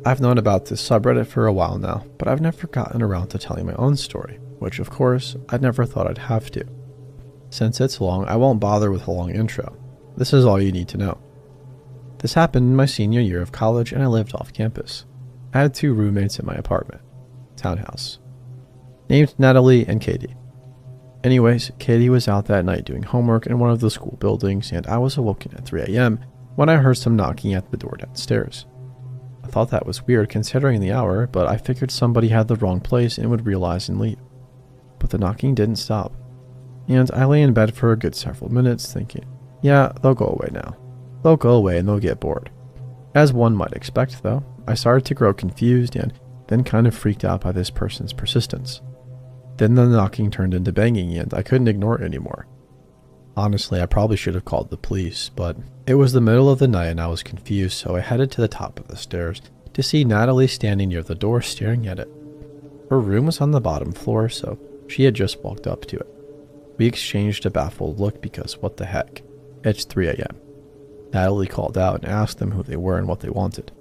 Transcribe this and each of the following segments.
I've known about this subreddit for a while now, but I've never gotten around to telling my own story, which of course, I never thought I'd have to. Since it's long, I won't bother with a long intro. This is all you need to know. This happened in my senior year of college and I lived off campus. I had 2 roommates in my apartment, townhouse, named Natalie and Katie. Anyways, Katie was out that night doing homework in one of the school buildings and I was awoken at 3 a.m. when I heard some knocking at the door downstairs. I thought that was weird considering the hour, but I figured somebody had the wrong place and would realize and leave. But the knocking didn't stop, and I lay in bed for a good several minutes thinking, yeah, they'll go away now. They'll go away and they'll get bored. As one might expect though, I started to grow confused and then kind of freaked out by this person's persistence. Then the knocking turned into banging and I couldn't ignore it anymore. Honestly, I probably should have called the police, but it was the middle of the night and I was confused, so I headed to the top of the stairs to see Natalie standing near the door staring at it. Her room was on the bottom floor, so she had just walked up to it. We exchanged a baffled look because what the heck? It's 3 a.m. Natalie called out and asked them who they were and what they wanted.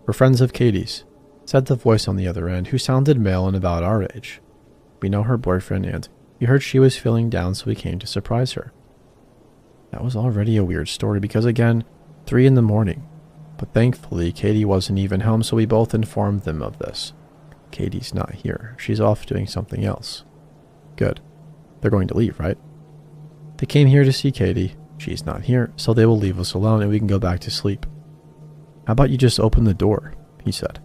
"We're friends of Katie's," said the voice on the other end, who sounded male and about our age. We know her boyfriend and we heard she was feeling down, so we came to surprise her. That was already a weird story because again, 3 in the morning. But thankfully, Katie wasn't even home, so we both informed them of this. Katie's not here. She's off doing something else. Good. They're going to leave, right? They came here to see Katie. She's not here, so they will leave us alone and we can go back to sleep. How about you just open the door, he said.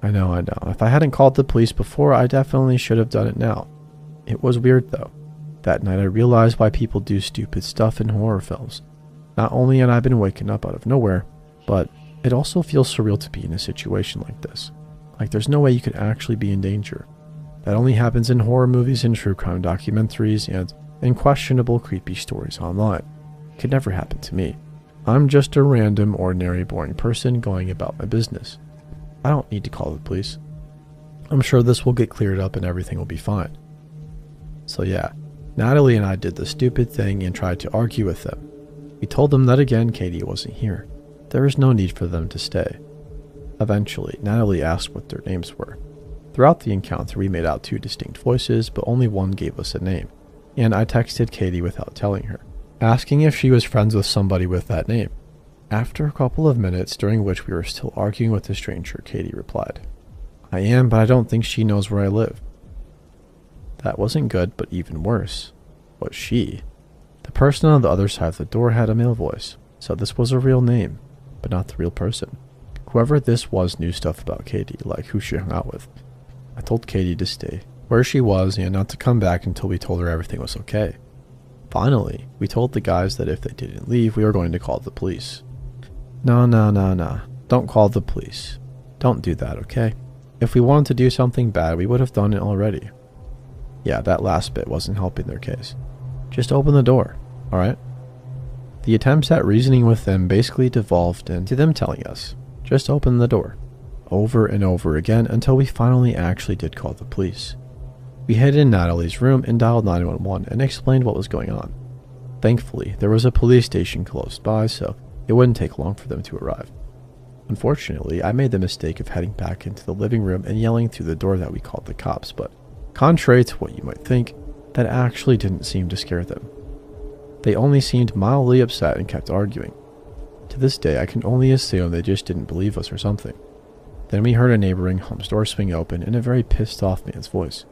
I know. If I hadn't called the police before, I definitely should have done it now. It was weird though. That night I realized why people do stupid stuff in horror films. Not only had I been waken up out of nowhere, but it also feels surreal to be in a situation like this. Like there's no way you could actually be in danger. That only happens in horror movies and true crime documentaries and in questionable creepy stories online. It could never happen to me. I'm just a random, ordinary, boring person going about my business. I don't need to call the police. I'm sure this will get cleared up and everything will be fine. So yeah, Natalie and I did the stupid thing and tried to argue with them. We told them that again Katie wasn't here. There was no need for them to stay. Eventually, Natalie asked what their names were. Throughout the encounter, we made out 2 distinct voices, but only one gave us a name. And I texted Katie without telling her, asking if she was friends with somebody with that name. After a couple of minutes, during which we were still arguing with the stranger, Katie replied, I am, but I don't think she knows where I live. That wasn't good, but even worse was she. The person on the other side of the door had a male voice, so this was a real name, but not the real person. Whoever this was knew stuff about Katie, like who she hung out with. I told Katie to stay where she was and not to come back until we told her everything was okay. Finally, we told the guys that if they didn't leave, we were going to call the police. No. Don't call the police. Don't do that, okay? If we wanted to do something bad, we would have done it already. Yeah, that last bit wasn't helping their case. Just open the door, alright? The attempts at reasoning with them basically devolved into them telling us, just open the door, over and over again until we finally actually did call the police. We hid in Natalie's room and dialed 911 and explained what was going on. Thankfully, there was a police station close by, so it wouldn't take long for them to arrive. Unfortunately, I made the mistake of heading back into the living room and yelling through the door that we called the cops, but contrary to what you might think, that actually didn't seem to scare them. They only seemed mildly upset and kept arguing. To this day, I can only assume they just didn't believe us or something. Then we heard a neighboring home's door swing open in a very pissed off man's voice.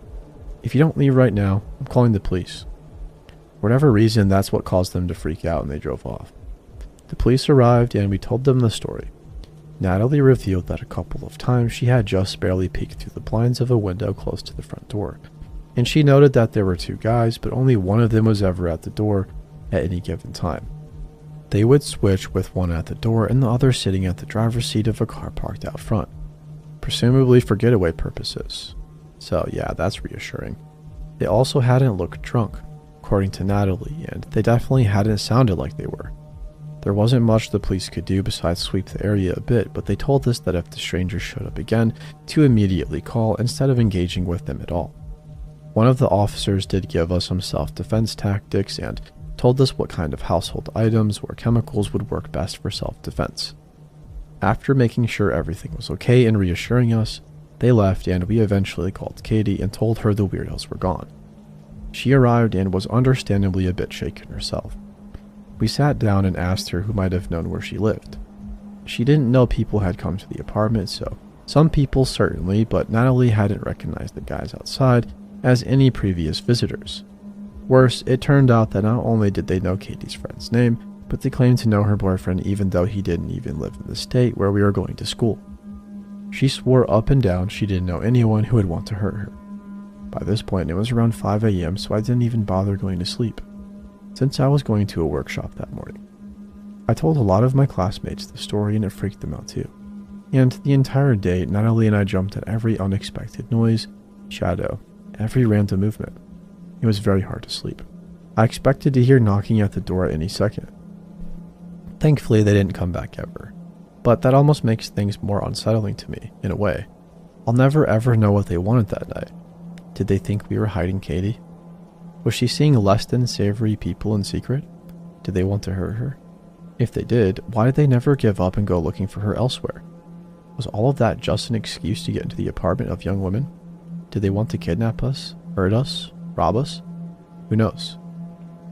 If you don't leave right now, I'm calling the police. For whatever reason, that's what caused them to freak out and they drove off. The police arrived and we told them the story. Natalie revealed that a couple of times she had just barely peeked through the blinds of a window close to the front door, and she noted that there were 2 guys, but only one of them was ever at the door at any given time. They would switch with one at the door and the other sitting at the driver's seat of a car parked out front, presumably for getaway purposes. So yeah, that's reassuring. They also hadn't looked drunk, according to Natalie, and they definitely hadn't sounded like they were. There wasn't much the police could do besides sweep the area a bit, but they told us that if the strangers showed up again, to immediately call instead of engaging with them at all. One of the officers did give us some self-defense tactics and told us what kind of household items or chemicals would work best for self-defense. After making sure everything was okay and reassuring us, they left and we eventually called Katie and told her the weirdos were gone. She arrived and was understandably a bit shaken herself. We sat down and asked her who might have known where she lived. She didn't know people had come to the apartment, so some people certainly, but Natalie hadn't recognized the guys outside as any previous visitors. Worse, it turned out that not only did they know Katie's friend's name, but they claimed to know her boyfriend even though he didn't even live in the state where we were going to school. She swore up and down she didn't know anyone who would want to hurt her. By this point, it was around 5 a.m., so I didn't even bother going to sleep, since I was going to a workshop that morning. I told a lot of my classmates the story and it freaked them out too. And the entire day, Natalie and I jumped at every unexpected noise, shadow, every random movement. It was very hard to sleep. I expected to hear knocking at the door at any second. Thankfully, they didn't come back ever. But that almost makes things more unsettling to me, in a way. I'll never ever know what they wanted that night. Did they think we were hiding Katie? Was she seeing less than savory people in secret? Did they want to hurt her? If they did, why did they never give up and go looking for her elsewhere? Was all of that just an excuse to get into the apartment of young women? Did they want to kidnap us, hurt us, rob us? Who knows?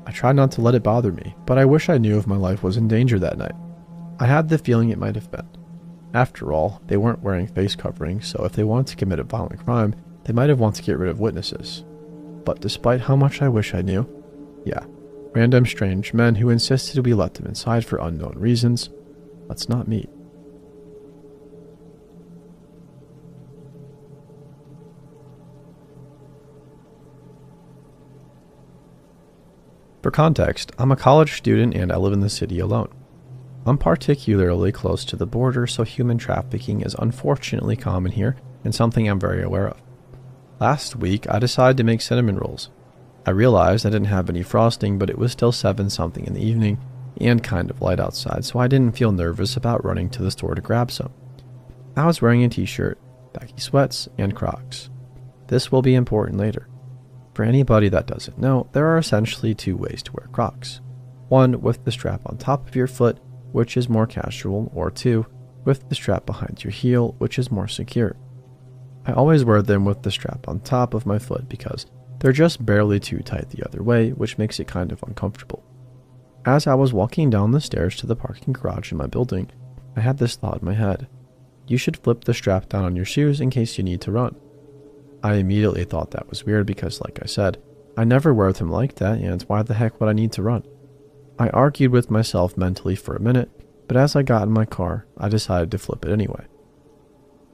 I tried not to let it bother me, but I wish I knew if my life was in danger that night. I had the feeling it might have been. After all, they weren't wearing face coverings, so if they wanted to commit a violent crime, they might have wanted to get rid of witnesses. But despite how much I wish I knew, yeah, random strange men who insisted we let them inside for unknown reasons, let's not meet. For context, I'm a college student and I live in the city alone. I'm particularly close to the border, so human trafficking is unfortunately common here and something I'm very aware of. Last week, I decided to make cinnamon rolls. I realized I didn't have any frosting, but it was still 7-something in the evening and kind of light outside, so I didn't feel nervous about running to the store to grab some. I was wearing a t-shirt, baggy sweats, and Crocs. This will be important later. For anybody that doesn't know, there are essentially 2 ways to wear Crocs. 1 with the strap on top of your foot, which is more casual, or 2 with the strap behind your heel, which is more secure. I always wear them with the strap on top of my foot because they're just barely too tight the other way, which makes it kind of uncomfortable. As I was walking down the stairs to the parking garage in my building, I had this thought in my head. You should flip the strap down on your shoes in case you need to run. I immediately thought that was weird because, like I said, I never wear them like that, and why the heck would I need to run? I argued with myself mentally for a minute, but as I got in my car, I decided to flip it anyway.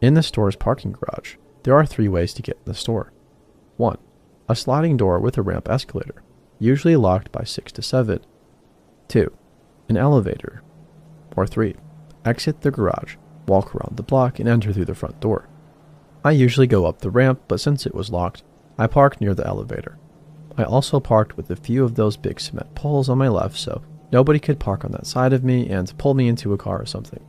In the store's parking garage, there are 3 ways to get in the store. 1. A sliding door with a ramp escalator, usually locked by 6 to 7. 2. An elevator. Or 3. Exit the garage, walk around the block, and enter through the front door. I usually go up the ramp, but since it was locked, I parked near the elevator. I also parked with a few of those big cement poles on my left so nobody could park on that side of me and pull me into a car or something.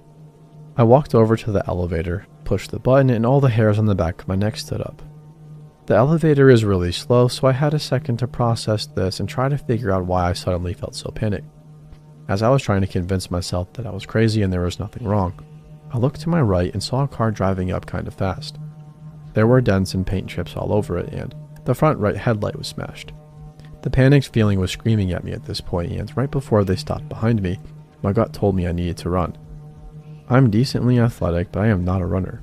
I walked over to the elevator, pushed the button, and all the hairs on the back of my neck stood up. The elevator is really slow, so I had a second to process this and try to figure out why I suddenly felt so panicked. As I was trying to convince myself that I was crazy and there was nothing wrong, I looked to my right and saw a car driving up kind of fast. There were dents and paint chips all over it, and the front right headlight was smashed. The panicked feeling was screaming at me at this point, and right before they stopped behind me, my gut told me I needed to run. I'm decently athletic, but I am not a runner.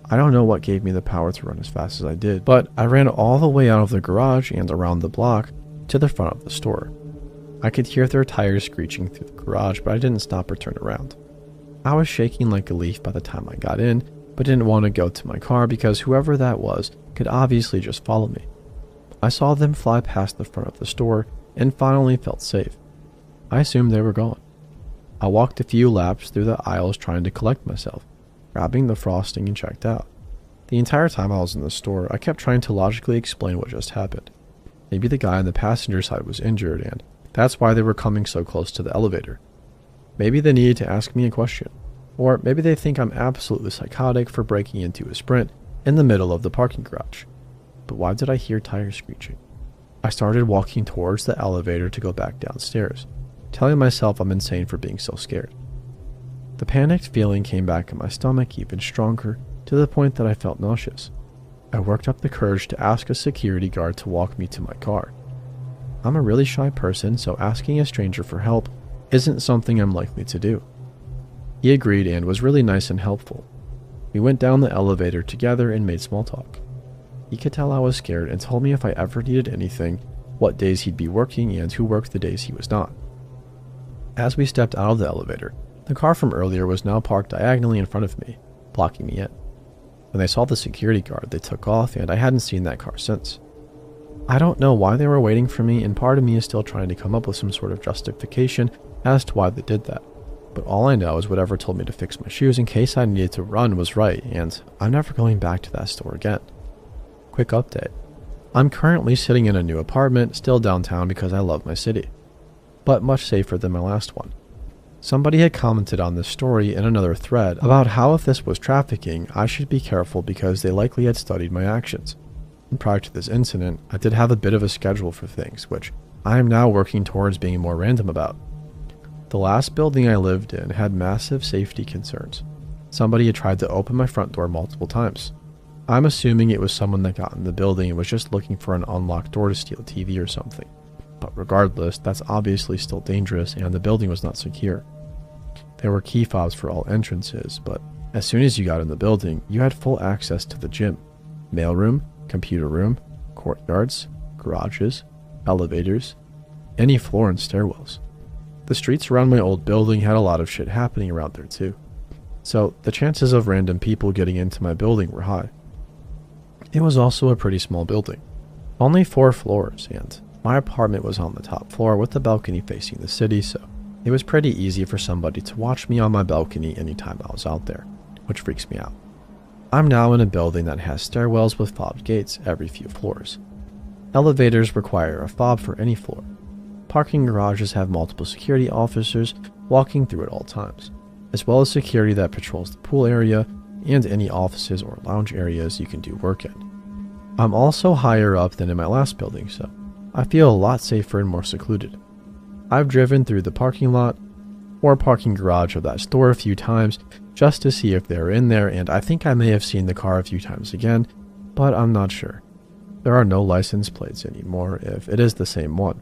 I don't know what gave me the power to run as fast as I did, but I ran all the way out of the garage and around the block to the front of the store. I could hear their tires screeching through the garage, but I didn't stop or turn around. I was shaking like a leaf by the time I got in, but didn't want to go to my car because whoever that was could obviously just follow me. I saw them fly past the front of the store and finally felt safe. I assumed they were gone. I walked a few laps through the aisles trying to collect myself, grabbing the frosting and checked out. The entire time I was in the store, I kept trying to logically explain what just happened. Maybe the guy on the passenger side was injured and that's why they were coming so close to the elevator. Maybe they needed to ask me a question. Or maybe they think I'm absolutely psychotic for breaking into a sprint in the middle of the parking garage. But why did I hear tires screeching? I started walking towards the elevator to go back downstairs, telling myself I'm insane for being so scared. The panicked feeling came back in my stomach even stronger, to the point that I felt nauseous. I worked up the courage to ask a security guard to walk me to my car. I'm a really shy person, so asking a stranger for help isn't something I'm likely to do. He agreed and was really nice and helpful. We went down the elevator together and made small talk. He could tell I was scared and told me if I ever needed anything, what days he'd be working and who worked the days he was not. As we stepped out of the elevator, the car from earlier was now parked diagonally in front of me, blocking me in. When they saw the security guard, they took off, and I hadn't seen that car since. I don't know why they were waiting for me, and part of me is still trying to come up with some sort of justification as to why they did that. But all I know is whatever told me to fix my shoes in case I needed to run was right, and I'm never going back to that store again. Quick update. I'm currently sitting in a new apartment, still downtown because I love my city, but much safer than my last one. Somebody had commented on this story in another thread about how if this was trafficking, I should be careful because they likely had studied my actions. And prior to this incident, I did have a bit of a schedule for things, which I am now working towards being more random about. The last building I lived in had massive safety concerns. Somebody had tried to open my front door multiple times. I'm assuming it was someone that got in the building and was just looking for an unlocked door to steal a TV or something. But regardless, that's obviously still dangerous and the building was not secure. There were key fobs for all entrances, but as soon as you got in the building, you had full access to the gym, mailroom, computer room, courtyards, garages, elevators, any floor and stairwells. The streets around my old building had a lot of shit happening around there too, so the chances of random people getting into my building were high. It was also a pretty small building, only 4 floors, and my apartment was on the top floor with the balcony facing the city, so it was pretty easy for somebody to watch me on my balcony anytime I was out there, which freaks me out. I'm now in a building that has stairwells with fobbed gates every few floors. Elevators require a fob for any floor. Parking garages have multiple security officers walking through at all times, as well as security that patrols the pool area and any offices or lounge areas you can do work in. I'm also higher up than in my last building, so I feel a lot safer and more secluded. I've driven through the parking lot or parking garage of that store a few times just to see if they're in there, and I think I may have seen the car a few times again, but I'm not sure. There are no license plates anymore if it is the same one.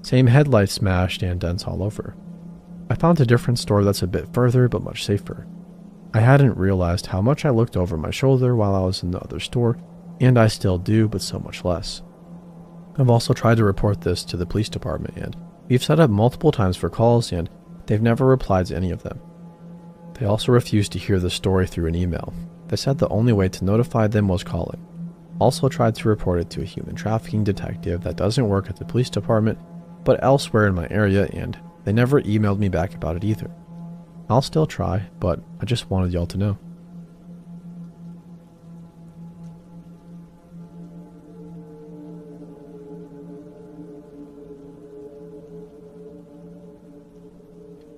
Same headlights smashed and dents all over. I found a different store that's a bit further but much safer. I hadn't realized how much I looked over my shoulder while I was in the other store, and I still do, but so much less. I've also tried to report this to the police department, and we've set up multiple times for calls, and they've never replied to any of them. They also refused to hear the story through an email. They said the only way to notify them was calling. Also tried to report it to a human trafficking detective that doesn't work at the police department, but elsewhere in my area, and they never emailed me back about it either. I'll still try, but I just wanted y'all to know.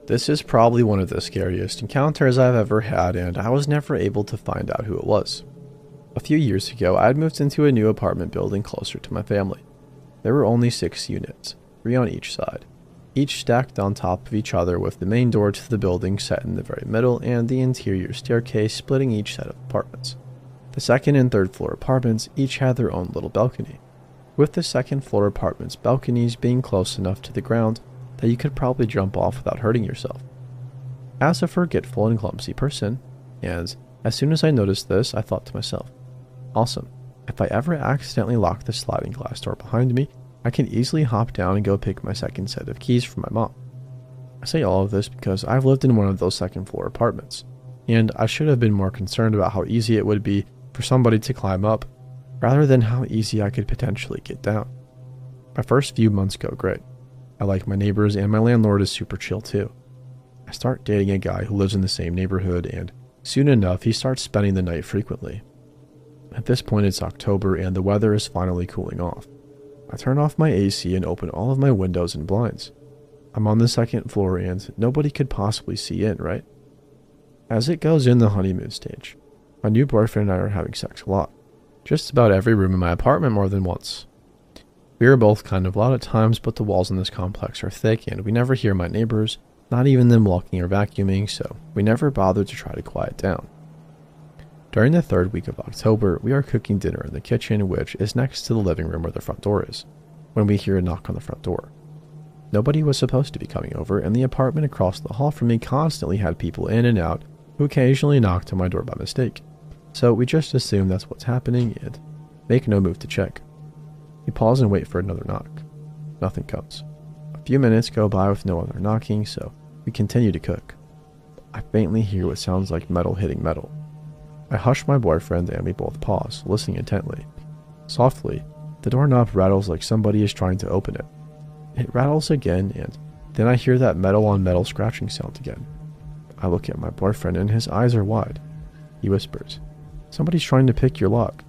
This is probably one of the scariest encounters I've ever had, and I was never able to find out who it was. A few years ago, I had moved into a new apartment building closer to my family. There were only 6 units, 3 on each side, each stacked on top of each other with the main door to the building set in the very middle and the interior staircase splitting each set of apartments. The second and third floor apartments each had their own little balcony, with the second floor apartments' balconies being close enough to the ground that you could probably jump off without hurting yourself. As a forgetful and clumsy person, and as soon as I noticed this, I thought to myself, awesome, if I ever accidentally lock the sliding glass door behind me, I can easily hop down and go pick my second set of keys from my mom. I say all of this because I've lived in one of those second floor apartments, and I should have been more concerned about how easy it would be for somebody to climb up, rather than how easy I could potentially get down. My first few months go great. I like my neighbors, and my landlord is super chill too. I start dating a guy who lives in the same neighborhood, and soon enough he starts spending the night frequently. At this point it's October and the weather is finally cooling off. I turn off my AC and open all of my windows and blinds. I'm on the second floor and nobody could possibly see in, right? As it goes in the honeymoon stage, my new boyfriend and I are having sex a lot. Just about every room in my apartment more than once. We are both kind of loud at times, but the walls in this complex are thick and we never hear my neighbors, not even them walking or vacuuming, so we never bothered to try to quiet down. During the 3rd week of October, we are cooking dinner in the kitchen, which is next to the living room where the front door is, when we hear a knock on the front door. Nobody was supposed to be coming over, and the apartment across the hall from me constantly had people in and out who occasionally knocked on my door by mistake. So we just assume that's what's happening and make no move to check. We pause and wait for another knock. Nothing comes. A few minutes go by with no other knocking, so we continue to cook. I faintly hear what sounds like metal hitting metal. I hush my boyfriend and we both pause, listening intently. Softly, the doorknob rattles like somebody is trying to open it. It rattles again, and then I hear that metal on metal scratching sound again. I look at my boyfriend and his eyes are wide. He whispers, "Somebody's trying to pick your lock."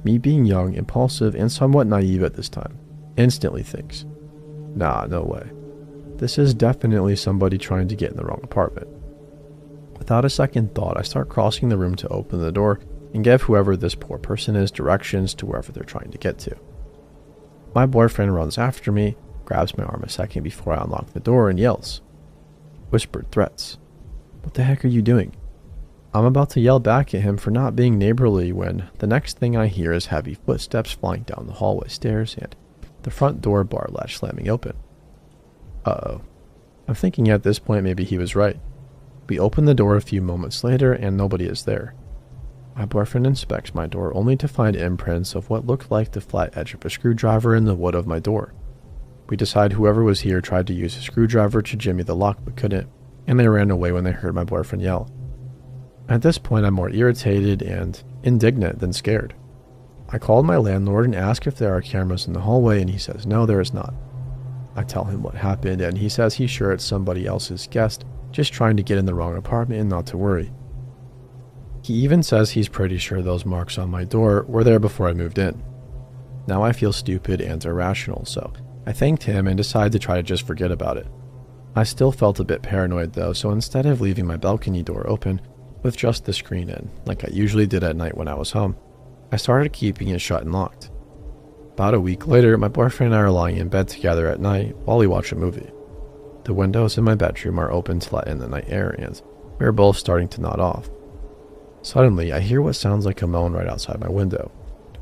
Me, being young, impulsive, and somewhat naive at this time, instantly thinks, "Nah, no way. This is definitely somebody trying to get in the wrong apartment." Without a second thought, I start crossing the room to open the door and give whoever this poor person is directions to wherever they're trying to get to. My boyfriend runs after me, grabs my arm a second before I unlock the door, and yells. Whispered threats. "What the heck are you doing?" I'm about to yell back at him for not being neighborly when the next thing I hear is heavy footsteps flying down the hallway stairs and the front door bar latch slamming open. Uh-oh. I'm thinking at this point maybe he was right. We open the door a few moments later and nobody is there. My boyfriend inspects my door only to find imprints of what looked like the flat edge of a screwdriver in the wood of my door. We decide whoever was here tried to use a screwdriver to jimmy the lock but couldn't, and they ran away when they heard my boyfriend yell. At this point I'm more irritated and indignant than scared. I called my landlord and asked if there are cameras in the hallway, and he says no, there is not. I tell him what happened and he says he's sure it's somebody else's guest just trying to get in the wrong apartment and not to worry. He even says he's pretty sure those marks on my door were there before I moved in. Now I feel stupid and irrational, so I thanked him and decided to try to just forget about it. I still felt a bit paranoid though, so instead of leaving my balcony door open with just the screen in, like I usually did at night when I was home, I started keeping it shut and locked. About a week later, my boyfriend and I are lying in bed together at night while we watch a movie. The windows in my bedroom are open to let in the night air, and we are both starting to nod off. Suddenly, I hear what sounds like a moan right outside my window,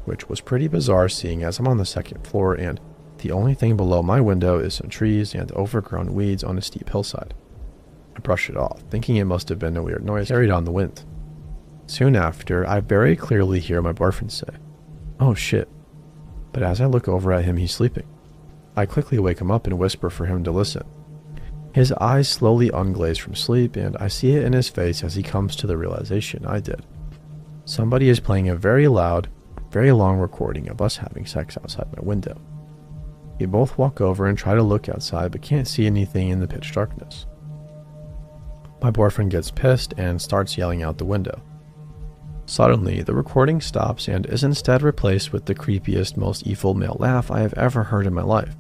which was pretty bizarre seeing as I'm on the 2nd floor and the only thing below my window is some trees and overgrown weeds on a steep hillside. I brush it off, thinking it must have been a weird noise carried on the wind. Soon after, I very clearly hear my boyfriend say, "Oh shit," but as I look over at him, he's sleeping. I quickly wake him up and whisper for him to listen. His eyes slowly unglaze from sleep, and I see it in his face as he comes to the realization I did. Somebody is playing a very loud, very long recording of us having sex outside my window. We both walk over and try to look outside but can't see anything in the pitch darkness. My boyfriend gets pissed and starts yelling out the window. Suddenly, the recording stops and is instead replaced with the creepiest, most evil male laugh I have ever heard in my life.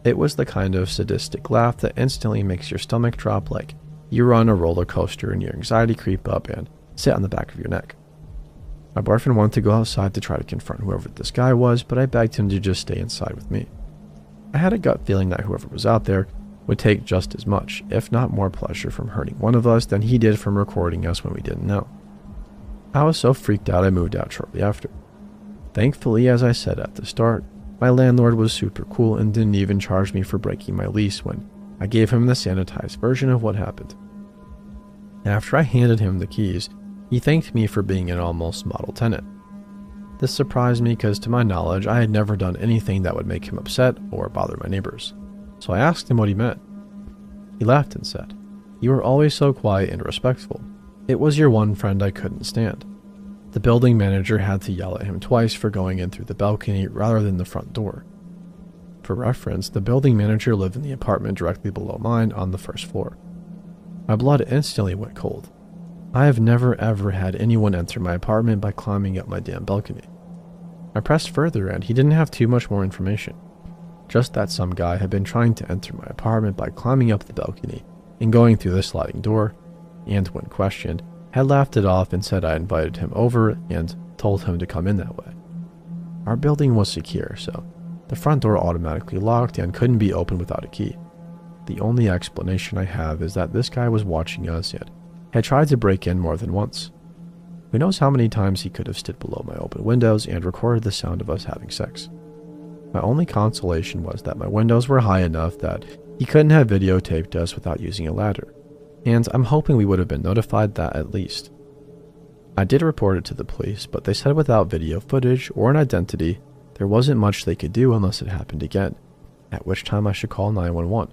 It was the kind of sadistic laugh that instantly makes your stomach drop like you're on a roller coaster and your anxiety creep up and sit on the back of your neck. My boyfriend wanted to go outside to try to confront whoever this guy was, but I begged him to just stay inside with me. I had a gut feeling that whoever was out there would take just as much, if not more pleasure from hurting one of us than he did from recording us when we didn't know. I was so freaked out I moved out shortly after. Thankfully, as I said at the start, my landlord was super cool and didn't even charge me for breaking my lease when I gave him the sanitized version of what happened. After I handed him the keys, he thanked me for being an almost model tenant. This surprised me because to my knowledge I had never done anything that would make him upset or bother my neighbors, so I asked him what he meant. He laughed and said, "You were always so quiet and respectful. It was your one friend I couldn't stand." The building manager had to yell at him twice for going in through the balcony rather than the front door. For reference, the building manager lived in the apartment directly below mine on the 1st floor. My blood instantly went cold. I have never ever had anyone enter my apartment by climbing up my damn balcony. I pressed further and he didn't have too much more information. Just that some guy had been trying to enter my apartment by climbing up the balcony and going through the sliding door, and when questioned, had laughed it off and said I invited him over and told him to come in that way. Our building was secure, so the front door automatically locked and couldn't be opened without a key. The only explanation I have is that this guy was watching us and had tried to break in more than once. Who knows how many times he could have stood below my open windows and recorded the sound of us having sex. My only consolation was that my windows were high enough that he couldn't have videotaped us without using a ladder, and I'm hoping we would have been notified that at least. I did report it to the police, but they said without video footage or an identity, there wasn't much they could do unless it happened again, at which time I should call 911.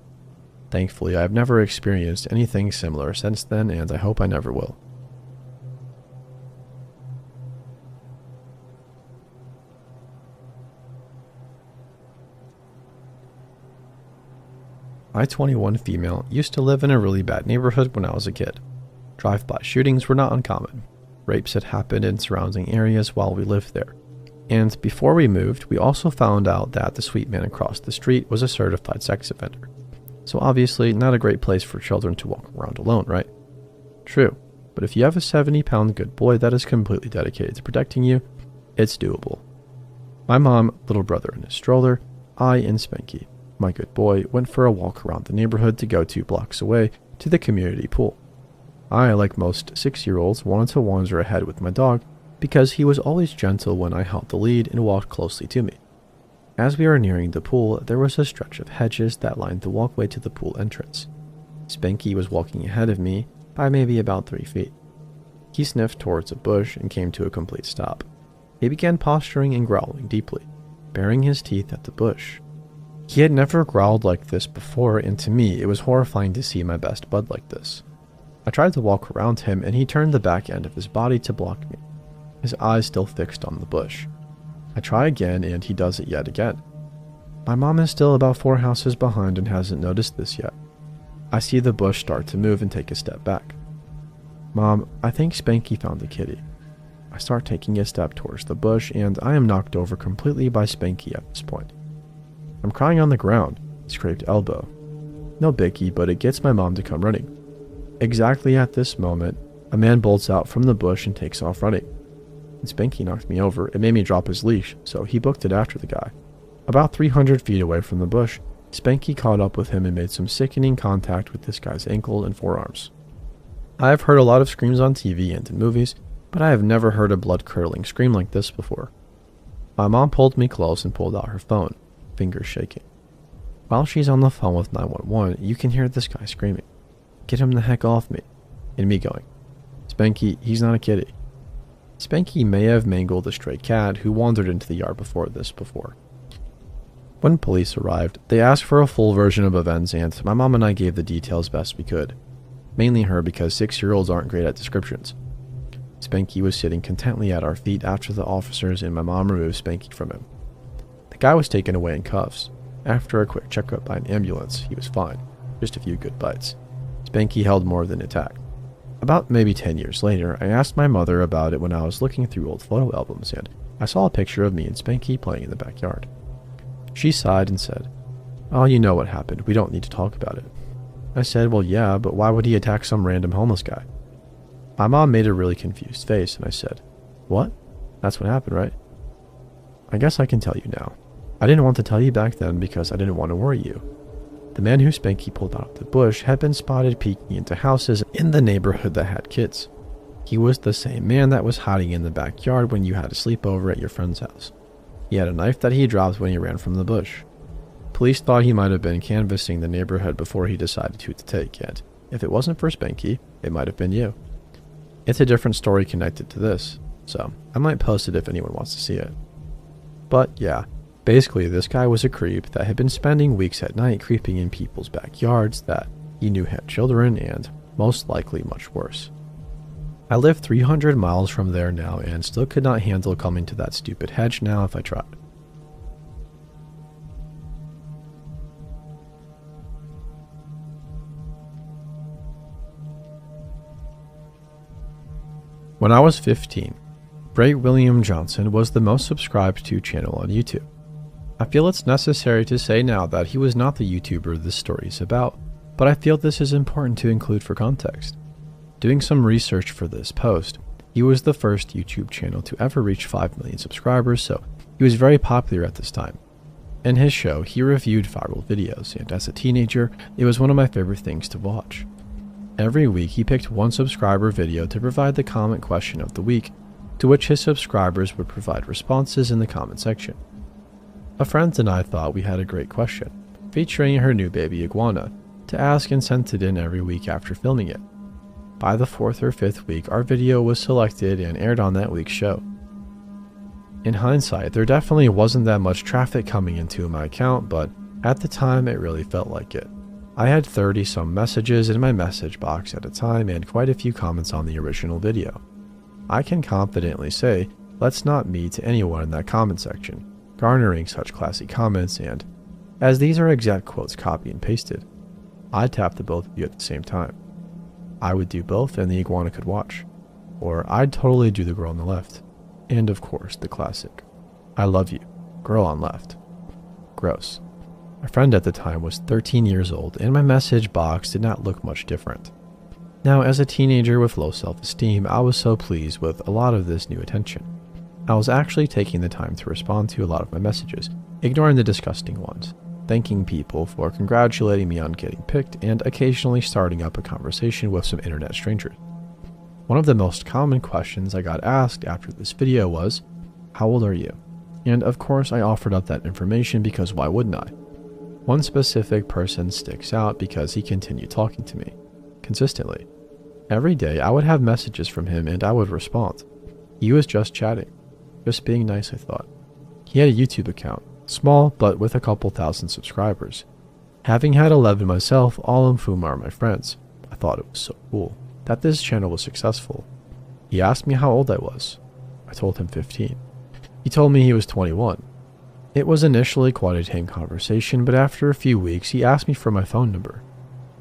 Thankfully, I've never experienced anything similar since then, and I hope I never will. I, 21 female, used to live in a really bad neighborhood when I was a kid. Drive-by shootings were not uncommon. Rapes had happened in surrounding areas while we lived there. And before we moved, we also found out that the sweet man across the street was a certified sex offender. So obviously, not a great place for children to walk around alone, right? True, but if you have a 70-pound good boy that is completely dedicated to protecting you, it's doable. My mom, little brother in his stroller, I, and Spanky, my good boy, went for a walk around the neighborhood to go 2 blocks away to the community pool. I, like most 6-year-olds, wanted to wander ahead with my dog because he was always gentle when I held the lead and walked closely to me. As we were nearing the pool, there was a stretch of hedges that lined the walkway to the pool entrance. Spanky was walking ahead of me by maybe about 3 feet. He sniffed towards a bush and came to a complete stop. He began posturing and growling deeply, baring his teeth at the bush. He had never growled like this before, and to me, it was horrifying to see my best bud like this. I tried to walk around him, and he turned the back end of his body to block me, his eyes still fixed on the bush. I try again, and he does it yet again. My mom is still about 4 houses behind and hasn't noticed this yet. I see the bush start to move and take a step back. Mom, I think Spanky found the kitty. I start taking a step towards the bush, and I am knocked over completely by Spanky at this point. I'm crying on the ground, scraped elbow. No biggie, but it gets my mom to come running. Exactly at this moment, a man bolts out from the bush and takes off running. When Spanky knocked me over, it made me drop his leash, so he booked it after the guy. About 300 feet away from the bush, Spanky caught up with him and made some sickening contact with this guy's ankle and forearms. I have heard a lot of screams on TV and in movies, but I have never heard a blood-curdling scream like this before. My mom pulled me close and pulled out her phone, fingers shaking. While she's on the phone with 911, you can hear this guy screaming, "Get him the heck off me," and me going, "Spanky, he's not a kitty." Spanky may have mangled a stray cat who wandered into the yard before. When police arrived, they asked for a full version of events, and my mom and I gave the details best we could. Mainly her, because 6-year-olds aren't great at descriptions. Spanky was sitting contently at our feet after the officers and my mom removed Spanky from him. The guy was taken away in cuffs. After a quick checkup by an ambulance, he was fine. Just a few good bites. Spanky held more than attacked. About maybe 10 years later, I asked my mother about it when I was looking through old photo albums, and I saw a picture of me and Spanky playing in the backyard. She sighed and said, "Oh, you know what happened. We don't need to talk about it." I said, "Well, yeah, but why would he attack some random homeless guy?" My mom made a really confused face, and I said, "What? That's what happened, right?" "I guess I can tell you now. I didn't want to tell you back then because I didn't want to worry you. The man who Spanky pulled out of the bush had been spotted peeking into houses in the neighborhood that had kids. He was the same man that was hiding in the backyard when you had a sleepover at your friend's house. He had a knife that he dropped when he ran from the bush. Police thought he might have been canvassing the neighborhood before he decided who to take, and if it wasn't for Spanky, it might have been you. It's a different story connected to this, so I might post it if anyone wants to see it. But yeah, basically this guy was a creep that had been spending weeks at night creeping in people's backyards that he knew had children and most likely much worse. I live 300 miles from there now and still could not handle coming to that stupid hedge now if I tried. When I was 15, Bray William Johnson was the most subscribed to channel on YouTube. I feel it's necessary to say now that he was not the YouTuber this story is about, but I feel this is important to include for context. Doing some research for this post, he was the first YouTube channel to ever reach 5 million subscribers, so he was very popular at this time. In his show, he reviewed viral videos, and as a teenager, it was one of my favorite things to watch. Every week, he picked one subscriber video to provide the comment question of the week, to which his subscribers would provide responses in the comment section. A friend and I thought we had a great question, featuring her new baby iguana, to ask and sent it in every week after filming it. By the 4th or 5th week, our video was selected and aired on that week's show. In hindsight, there definitely wasn't that much traffic coming into my account, but at the time it really felt like it. I had 30-some messages in my message box at a time and quite a few comments on the original video. I can confidently say, let's not me to anyone in that comment section, garnering such classy comments, and, as these are exact quotes copy and pasted, I'd tap the both of you at the same time. I would do both and the iguana could watch. Or I'd totally do the girl on the left. And of course, the classic, I love you, girl on left. Gross. My friend at the time was 13 years old and my message box did not look much different. Now, as a teenager with low self-esteem, I was so pleased with a lot of this new attention. I was actually taking the time to respond to a lot of my messages, ignoring the disgusting ones, thanking people for congratulating me on getting picked, and occasionally starting up a conversation with some internet strangers. One of the most common questions I got asked after this video was, "How old are you?" And of course I offered up that information because why wouldn't I? One specific person sticks out because he continued talking to me, consistently. Every day I would have messages from him and I would respond. He was just chatting, just being nice, I thought. He had a YouTube account, small but with a couple thousand subscribers. Having had 11 myself, all of whom are my friends, I thought it was so cool that this channel was successful. He asked me how old I was. I told him 15. He told me he was 21. It was initially quite a tame conversation, but after a few weeks he asked me for my phone number.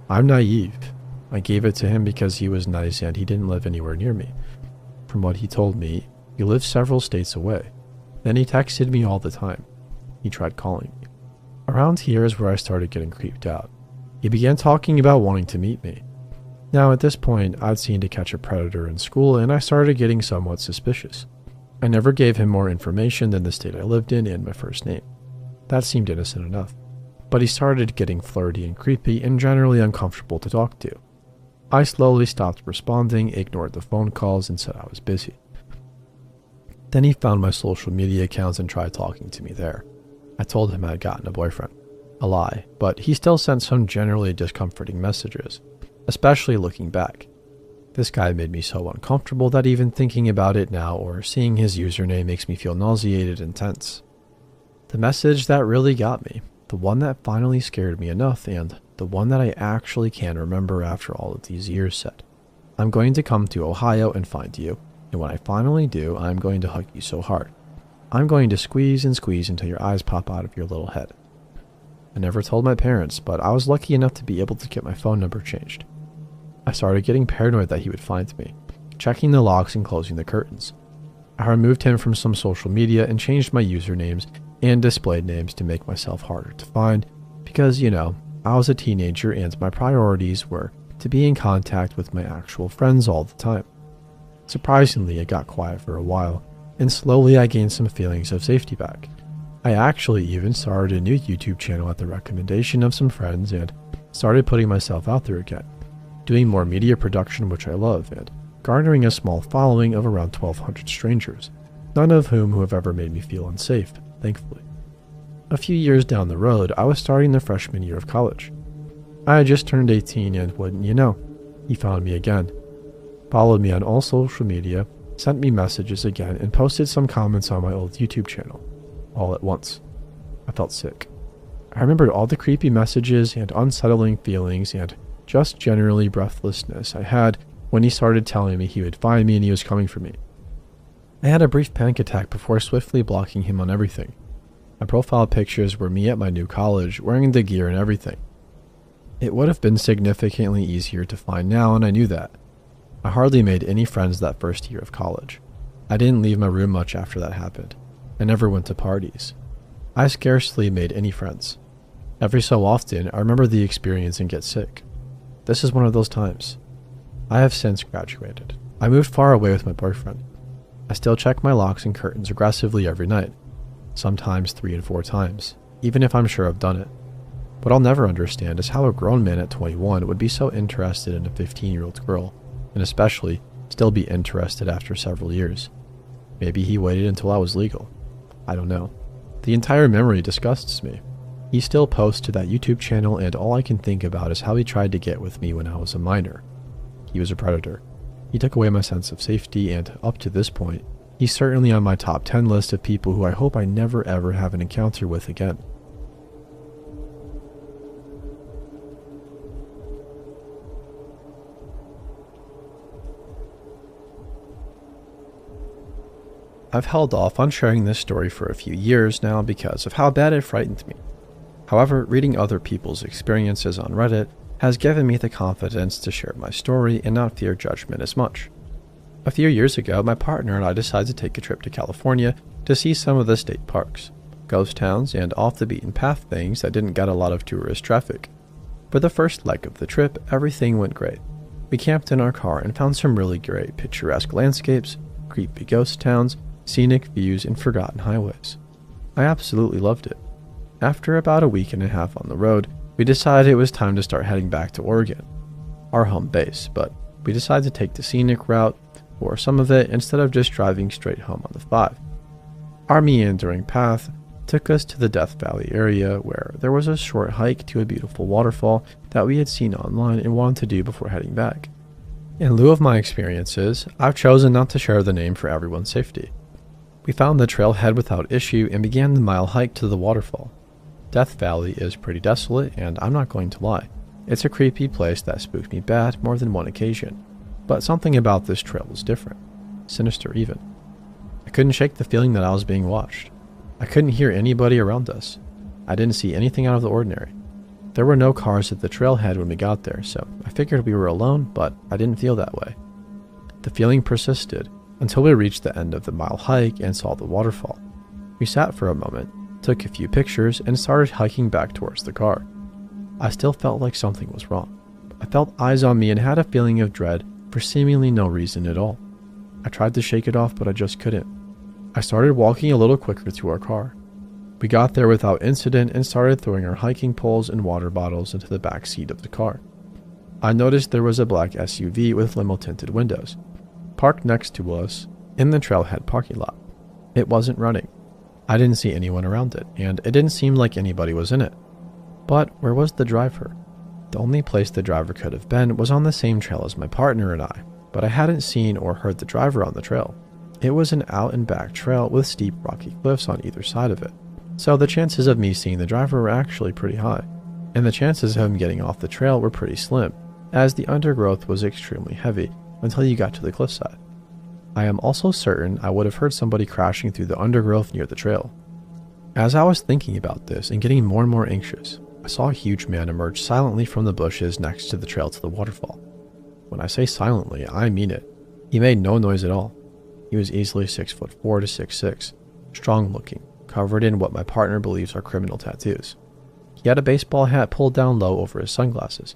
I'm naive. I gave it to him because he was nice and he didn't live anywhere near me. From what he told me, he lived several states away. Then he texted me all the time. He tried calling me. Around here is where I started getting creeped out. He began talking about wanting to meet me. Now at this point, I'd seen To Catch a Predator in school and I started getting somewhat suspicious. I never gave him more information than the state I lived in and my first name. That seemed innocent enough. But he started getting flirty and creepy and generally uncomfortable to talk to. I slowly stopped responding, ignored the phone calls, and said I was busy. Then he found my social media accounts and tried talking to me there. I told him I had gotten a boyfriend. A lie, but he still sent some generally discomforting messages, especially looking back. This guy made me so uncomfortable that even thinking about it now or seeing his username makes me feel nauseated and tense. The message that really got me, the one that finally scared me enough, and the one that I actually can remember after all of these years, said, "I'm going to come to Ohio and find you, and when I finally do, I'm going to hug you so hard. I'm going to squeeze and squeeze until your eyes pop out of your little head." I never told my parents, but I was lucky enough to be able to get my phone number changed. I started getting paranoid that he would find me, checking the locks and closing the curtains. I removed him from some social media and changed my usernames and displayed names to make myself harder to find because, I was a teenager and my priorities were to be in contact with my actual friends all the time. Surprisingly, it got quiet for a while, and slowly I gained some feelings of safety back. I actually even started a new YouTube channel at the recommendation of some friends and started putting myself out there again, doing more media production, which I love, and garnering a small following of around 1,200 strangers, none of whom have ever made me feel unsafe, thankfully. A few years down the road, I was starting the freshman year of college. I had just turned 18 and wouldn't you know, he found me again, followed me on all social media, sent me messages again, and posted some comments on my old YouTube channel, all at once. I felt sick. I remembered all the creepy messages and unsettling feelings and just generally breathlessness I had when he started telling me he would find me and he was coming for me. I had a brief panic attack before swiftly blocking him on everything. My profile pictures were me at my new college, wearing the gear and everything. It would have been significantly easier to find now, and I knew that. I hardly made any friends that first year of college. I didn't leave my room much after that happened. I never went to parties. I scarcely made any friends. Every so often, I remember the experience and get sick. This is one of those times. I have since graduated. I moved far away with my boyfriend. I still check my locks and curtains aggressively every night, sometimes 3 and 4 times. even if I'm sure I've done it. What I'll never understand is how a grown man at 21 would be so interested in a 15-year-old girl, and especially still be interested after several years. Maybe he waited until I was legal. I don't know. The entire memory disgusts me. He still posts to that YouTube channel, and all I can think about is how he tried to get with me when I was a minor. He was a predator. He took away my sense of safety, and up to this point, he's certainly on my top 10 list of people who I hope I never ever have an encounter with again. I've held off on sharing this story for a few years now because of how bad it frightened me. However, reading other people's experiences on Reddit has given me the confidence to share my story and not fear judgment as much. A few years ago, my partner and I decided to take a trip to California to see some of the state parks, ghost towns, and off-the-beaten-path things that didn't get a lot of tourist traffic. For the first leg of the trip, everything went great. We camped in our car and found some really great picturesque landscapes, creepy ghost towns, scenic views, and forgotten highways. I absolutely loved it. After about a week and a half on the road, we decided it was time to start heading back to Oregon, our home base, but we decided to take the scenic route for some of it instead of just driving straight home on the 5. Our meandering path took us to the Death Valley area where there was a short hike to a beautiful waterfall that we had seen online and wanted to do before heading back. In lieu of my experiences, I've chosen not to share the name for everyone's safety. We found the trailhead without issue and began the mile hike to the waterfall. Death Valley is pretty desolate, and I'm not going to lie. It's a creepy place that spooked me bad more than one occasion. But something about this trail was different. Sinister even. I couldn't shake the feeling that I was being watched. I couldn't hear anybody around us. I didn't see anything out of the ordinary. There were no cars at the trailhead when we got there, so I figured we were alone, but I didn't feel that way. The feeling persisted until we reached the end of the mile hike and saw the waterfall. We sat for a moment, took a few pictures, and started hiking back towards the car. I still felt like something was wrong. I felt eyes on me and had a feeling of dread for seemingly no reason at all. I tried to shake it off, but I just couldn't. I started walking a little quicker to our car. We got there without incident and started throwing our hiking poles and water bottles into the back seat of the car. I noticed there was a black SUV with limo-tinted windows, parked next to us in the trailhead parking lot. It wasn't running. I didn't see anyone around it, and it didn't seem like anybody was in it. But where was the driver? The only place the driver could have been was on the same trail as my partner and I, but I hadn't seen or heard the driver on the trail. It was an out and back trail with steep rocky cliffs on either side of it, so the chances of me seeing the driver were actually pretty high, and the chances of him getting off the trail were pretty slim, as the undergrowth was extremely heavy until you got to the cliffside. I am also certain I would have heard somebody crashing through the undergrowth near the trail. As I was thinking about this and getting more and more anxious, I saw a huge man emerge silently from the bushes next to the trail to the waterfall. When I say silently, I mean it. He made no noise at all. He was easily 6'4" to 6'6", strong looking, covered in what my partner believes are criminal tattoos. He had a baseball hat pulled down low over his sunglasses,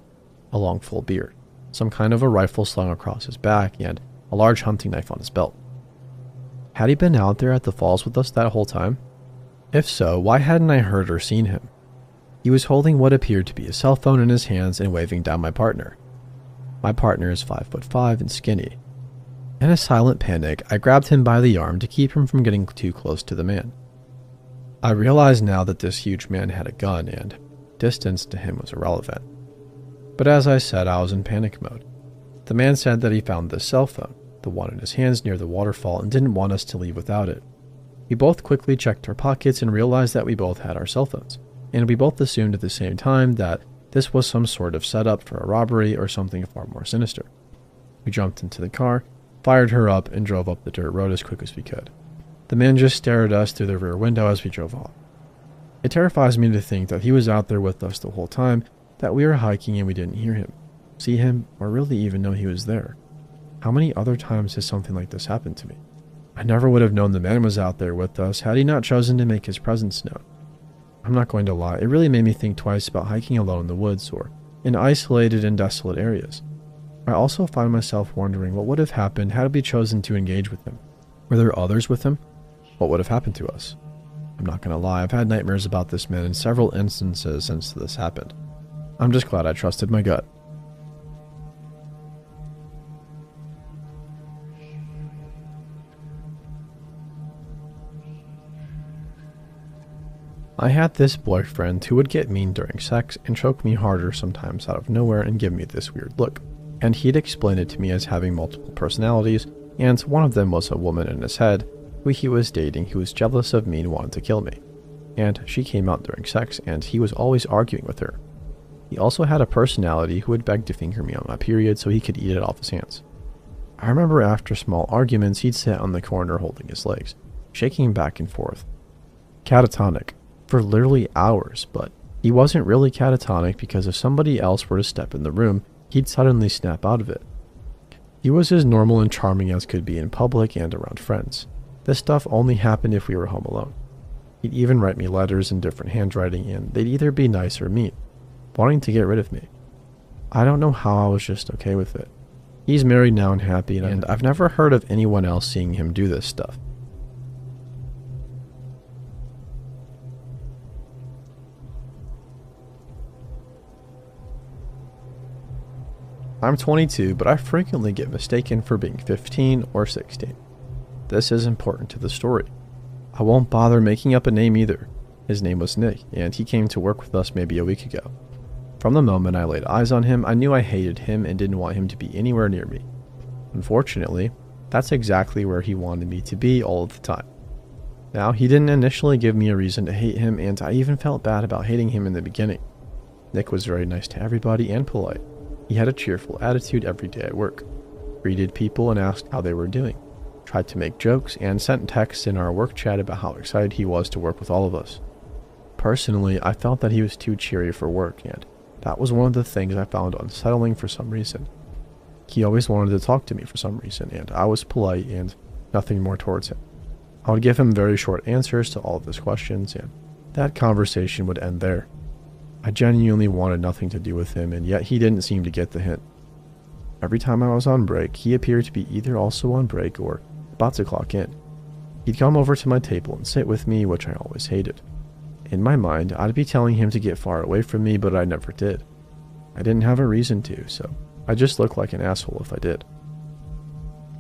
a long full beard, some kind of a rifle slung across his back, and a large hunting knife on his belt. Had he been out there at the falls with us that whole time? If so, why hadn't I heard or seen him? He was holding what appeared to be a cell phone in his hands and waving down my partner. My partner is 5'5" and skinny. In a silent panic, I grabbed him by the arm to keep him from getting too close to the man. I realized now that this huge man had a gun, and distance to him was irrelevant. But as I said, I was in panic mode. The man said that he found this cell phone, the one in his hands near the waterfall, and didn't want us to leave without it. We both quickly checked our pockets and realized that we both had our cell phones, and we both assumed at the same time that this was some sort of setup for a robbery or something far more sinister. We jumped into the car, fired her up, and drove up the dirt road as quick as we could. The man just stared at us through the rear window as we drove off. It terrifies me to think that he was out there with us the whole time, that we were hiking and we didn't hear him, see him, or really even know he was there. How many other times has something like this happened to me? I never would have known the man was out there with us had he not chosen to make his presence known. I'm not going to lie, it really made me think twice about hiking alone in the woods or in isolated and desolate areas. I also find myself wondering what would have happened had we chosen to engage with him. Were there others with him? What would have happened to us? I'm not gonna lie, I've had nightmares about this man in several instances since this happened. I'm just glad I trusted my gut. I had this boyfriend who would get mean during sex and choke me harder sometimes out of nowhere and give me this weird look. And he'd explain it to me as having multiple personalities, and one of them was a woman in his head who he was dating who was jealous of me and wanted to kill me. And she came out during sex and he was always arguing with her. He also had a personality who would beg to finger me on my period so he could eat it off his hands. I remember after small arguments he'd sit on the corner holding his legs, shaking back and forth. Catatonic. For literally hours, but he wasn't really catatonic because if somebody else were to step in the room, he'd suddenly snap out of it. He was as normal and charming as could be in public and around friends. This stuff only happened if we were home alone. He'd even write me letters in different handwriting and they'd either be nice or mean, wanting to get rid of me. I don't know how I was just okay with it. He's married now and happy, and I've never heard of anyone else seeing him do this stuff. I'm 22, but I frequently get mistaken for being 15 or 16. This is important to the story. I won't bother making up a name either. His name was Nick, and he came to work with us maybe a week ago. From the moment I laid eyes on him, I knew I hated him and didn't want him to be anywhere near me. Unfortunately, that's exactly where he wanted me to be all of the time. Now, he didn't initially give me a reason to hate him, and I even felt bad about hating him in the beginning. Nick was very nice to everybody and polite. He had a cheerful attitude every day at work, greeted people and asked how they were doing, tried to make jokes, and sent texts in our work chat about how excited he was to work with all of us. Personally, I felt that he was too cheery for work, and that was one of the things I found unsettling for some reason. He always wanted to talk to me for some reason, and I was polite and nothing more towards him. I would give him very short answers to all of his questions, and that conversation would end there. I genuinely wanted nothing to do with him, and yet he didn't seem to get the hint. Every time I was on break, he appeared to be either also on break or about to clock in. He'd come over to my table and sit with me, which I always hated. In my mind, I'd be telling him to get far away from me, but I never did. I didn't have a reason to, so I just looked like an asshole if I did.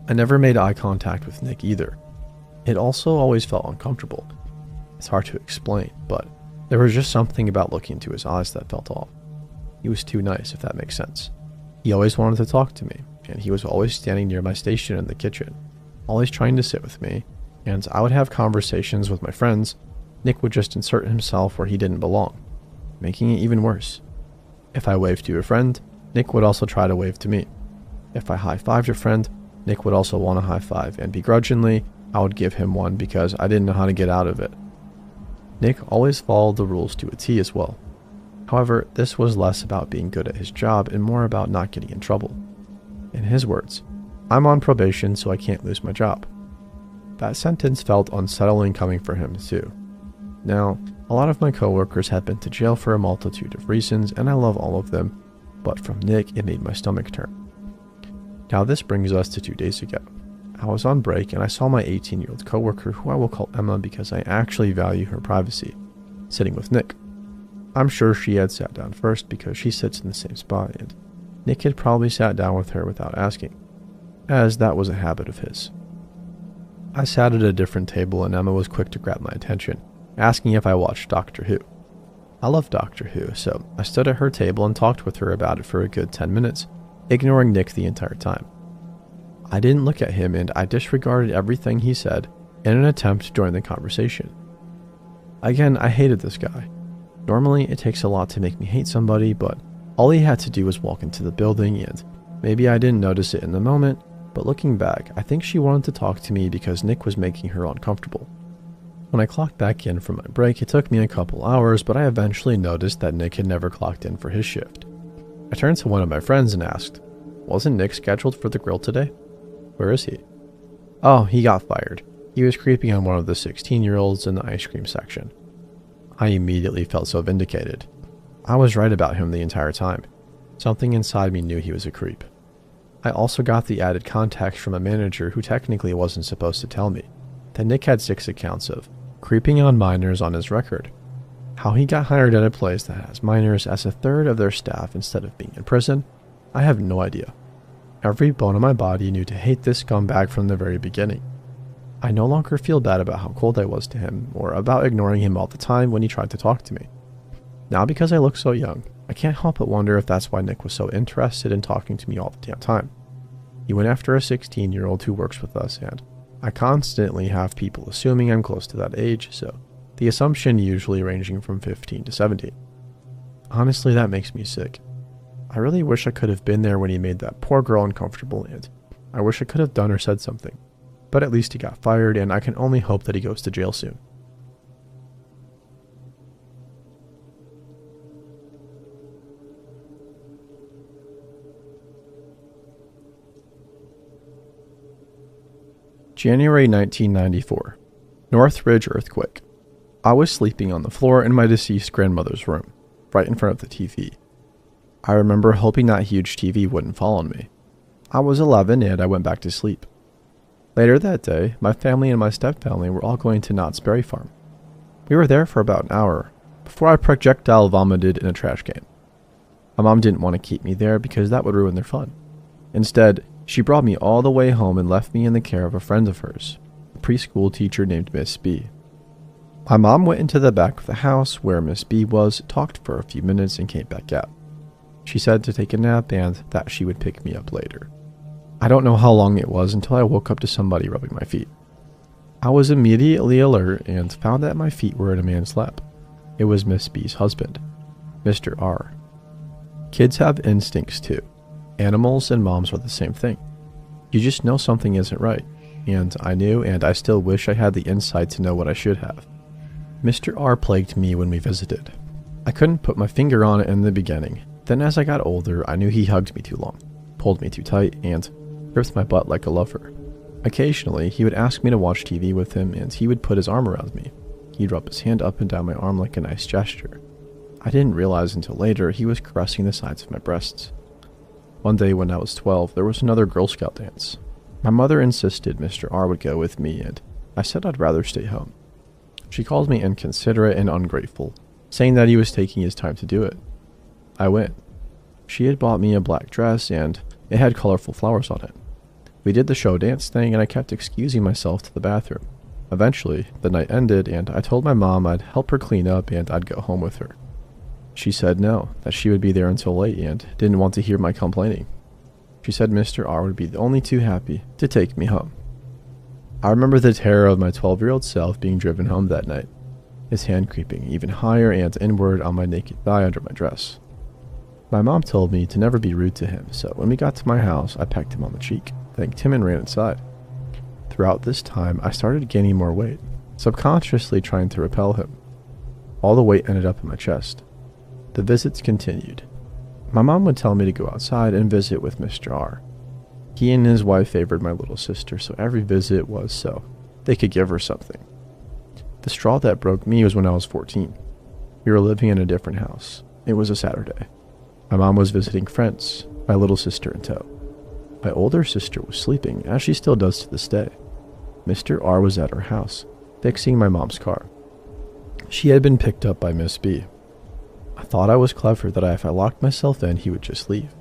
I never made eye contact with Nick either. It also always felt uncomfortable. It's hard to explain, but there was just something about looking into his eyes that felt off. He was too nice, if that makes sense. He always wanted to talk to me, and he was always standing near my station in the kitchen, always trying to sit with me, and I would have conversations with my friends. Nick would just insert himself where he didn't belong, making it even worse. If I waved to a friend, Nick would also try to wave to me. If I high-fived a friend, Nick would also want a high-five, and begrudgingly, I would give him one because I didn't know how to get out of it. Nick always followed the rules to a T as well. However, this was less about being good at his job and more about not getting in trouble. In his words, "I'm on probation, so I can't lose my job." That sentence felt unsettling coming from him too. Now, a lot of my coworkers have been to jail for a multitude of reasons, and I love all of them, but from Nick, it made my stomach turn. Now this brings us to 2 days ago. I was on break and I saw my 18-year-old coworker, who I will call Emma because I actually value her privacy, sitting with Nick. I'm sure she had sat down first because she sits in the same spot, and Nick had probably sat down with her without asking, as that was a habit of his. I sat at a different table and Emma was quick to grab my attention, asking if I watched Doctor Who. I love Doctor Who, so I stood at her table and talked with her about it for a good 10 minutes, ignoring Nick the entire time. I didn't look at him and I disregarded everything he said in an attempt to join the conversation. Again, I hated this guy. Normally, it takes a lot to make me hate somebody, but all he had to do was walk into the building, and maybe I didn't notice it in the moment, but looking back, I think she wanted to talk to me because Nick was making her uncomfortable. When I clocked back in from my break, it took me a couple hours, but I eventually noticed that Nick had never clocked in for his shift. I turned to one of my friends and asked, "Wasn't Nick scheduled for the grill today? Where is he?" "Oh, he got fired. He was creeping on one of the 16-year-olds in the ice cream section." I immediately felt so vindicated. I was right about him the entire time. Something inside me knew he was a creep. I also got the added context from a manager who technically wasn't supposed to tell me that Nick had 6 accounts of creeping on minors on his record. How he got hired at a place that has minors as a third of their staff instead of being in prison, I have no idea. Every bone in my body knew to hate this scumbag from the very beginning. I no longer feel bad about how cold I was to him, or about ignoring him all the time when he tried to talk to me. Now because I look so young, I can't help but wonder if that's why Nick was so interested in talking to me all the damn time. He went after a 16-year-old who works with us, and I constantly have people assuming I'm close to that age, so the assumption usually ranging from 15 to 17. Honestly, that makes me sick. I really wish I could have been there when he made that poor girl uncomfortable, and I wish I could have done or said something. But at least he got fired, and I can only hope that he goes to jail soon. January 1994. Northridge earthquake. I was sleeping on the floor in my deceased grandmother's room, right in front of the TV. I remember hoping that huge TV wouldn't fall on me. I was 11 and I went back to sleep. Later that day, my family and my stepfamily were all going to Knott's Berry Farm. We were there for about an hour, before I projectile vomited in a trash can. My mom didn't want to keep me there because that would ruin their fun. Instead, she brought me all the way home and left me in the care of a friend of hers, a preschool teacher named Miss B. My mom went into the back of the house where Miss B was, talked for a few minutes, and came back out. She said to take a nap and that she would pick me up later. I don't know how long it was until I woke up to somebody rubbing my feet. I was immediately alert and found that my feet were in a man's lap. It was Miss B's husband, Mr. R. Kids have instincts too. Animals and moms are the same thing. You just know something isn't right, and I knew, and I still wish I had the insight to know what I should have. Mr. R plagued me when we visited. I couldn't put my finger on it in the beginning. Then as I got older, I knew he hugged me too long, pulled me too tight, and gripped my butt like a lover. Occasionally, he would ask me to watch TV with him, and he would put his arm around me. He'd rub his hand up and down my arm like a nice gesture. I didn't realize until later he was caressing the sides of my breasts. One day when I was 12, there was another Girl Scout dance. My mother insisted Mr. R would go with me, and I said I'd rather stay home. She called me inconsiderate and ungrateful, saying that he was taking his time to do it. I went. She had bought me a black dress, and it had colorful flowers on it. We did the show dance thing, and I kept excusing myself to the bathroom. Eventually, the night ended, and I told my mom I'd help her clean up and I'd go home with her. She said no, that she would be there until late and didn't want to hear my complaining. She said Mr. R would be the only too happy to take me home. I remember the terror of my 12-year-old self being driven home that night, his hand creeping even higher and inward on my naked thigh under my dress. My mom told me to never be rude to him, so when we got to my house, I pecked him on the cheek, thanked him, and ran inside. Throughout this time, I started gaining more weight, subconsciously trying to repel him. All the weight ended up in my chest. The visits continued. My mom would tell me to go outside and visit with Mr. R. He and his wife favored my little sister, so every visit was so they could give her something. The straw that broke me was when I was 14. We were living in a different house. It was a Saturday. My mom was visiting friends, my little sister in tow. My older sister was sleeping, as she still does to this day. Mr. R was at her house, fixing my mom's car. She had been picked up by Miss B. I thought I was clever that if I locked myself in, he would just leave.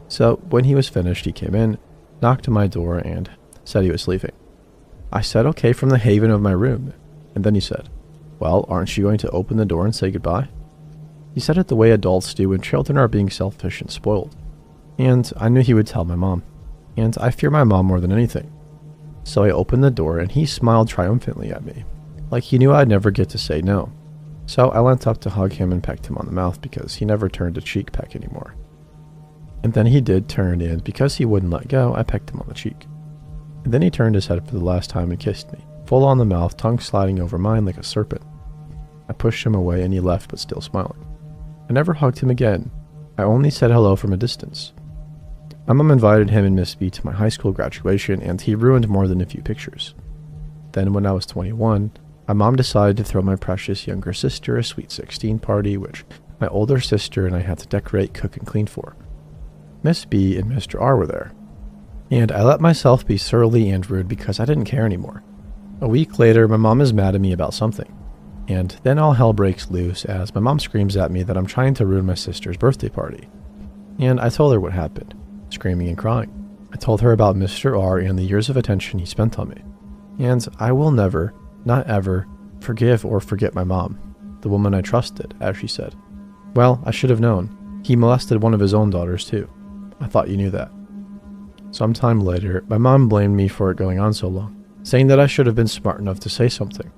So when he was finished, he came in, knocked on my door, and said he was leaving. I said okay from the haven of my room, and then he said, "Well, aren't you going to open the door and say goodbye?" He said it the way adults do when children are being selfish and spoiled. And I knew he would tell my mom, and I fear my mom more than anything. So I opened the door, and he smiled triumphantly at me, like he knew I'd never get to say no. So I went up to hug him and pecked him on the mouth because he never turned a cheek peck anymore. And then he did turn, and because he wouldn't let go, I pecked him on the cheek. And then he turned his head for the last time and kissed me, full on the mouth, tongue sliding over mine like a serpent. I pushed him away and he left, but still smiling. I never hugged him again. I only said hello from a distance. My mom invited him and Miss B to my high school graduation, and he ruined more than a few pictures. Then when I was 21, my mom decided to throw my precious younger sister a sweet 16 party, which my older sister and I had to decorate, cook, and clean for. Miss B and Mr. R were there, and I let myself be surly and rude because I didn't care anymore. A week later, my mom is mad at me about something. And then all hell breaks loose as my mom screams at me that I'm trying to ruin my sister's birthday party. And I told her what happened, screaming and crying. I told her about Mr. R and the years of attention he spent on me. And I will never, not ever, forgive or forget my mom, the woman I trusted, as she said. Well, I should have known. He molested one of his own daughters too. I thought you knew that. Sometime later, my mom blamed me for it going on so long, saying that I should have been smart enough to say something.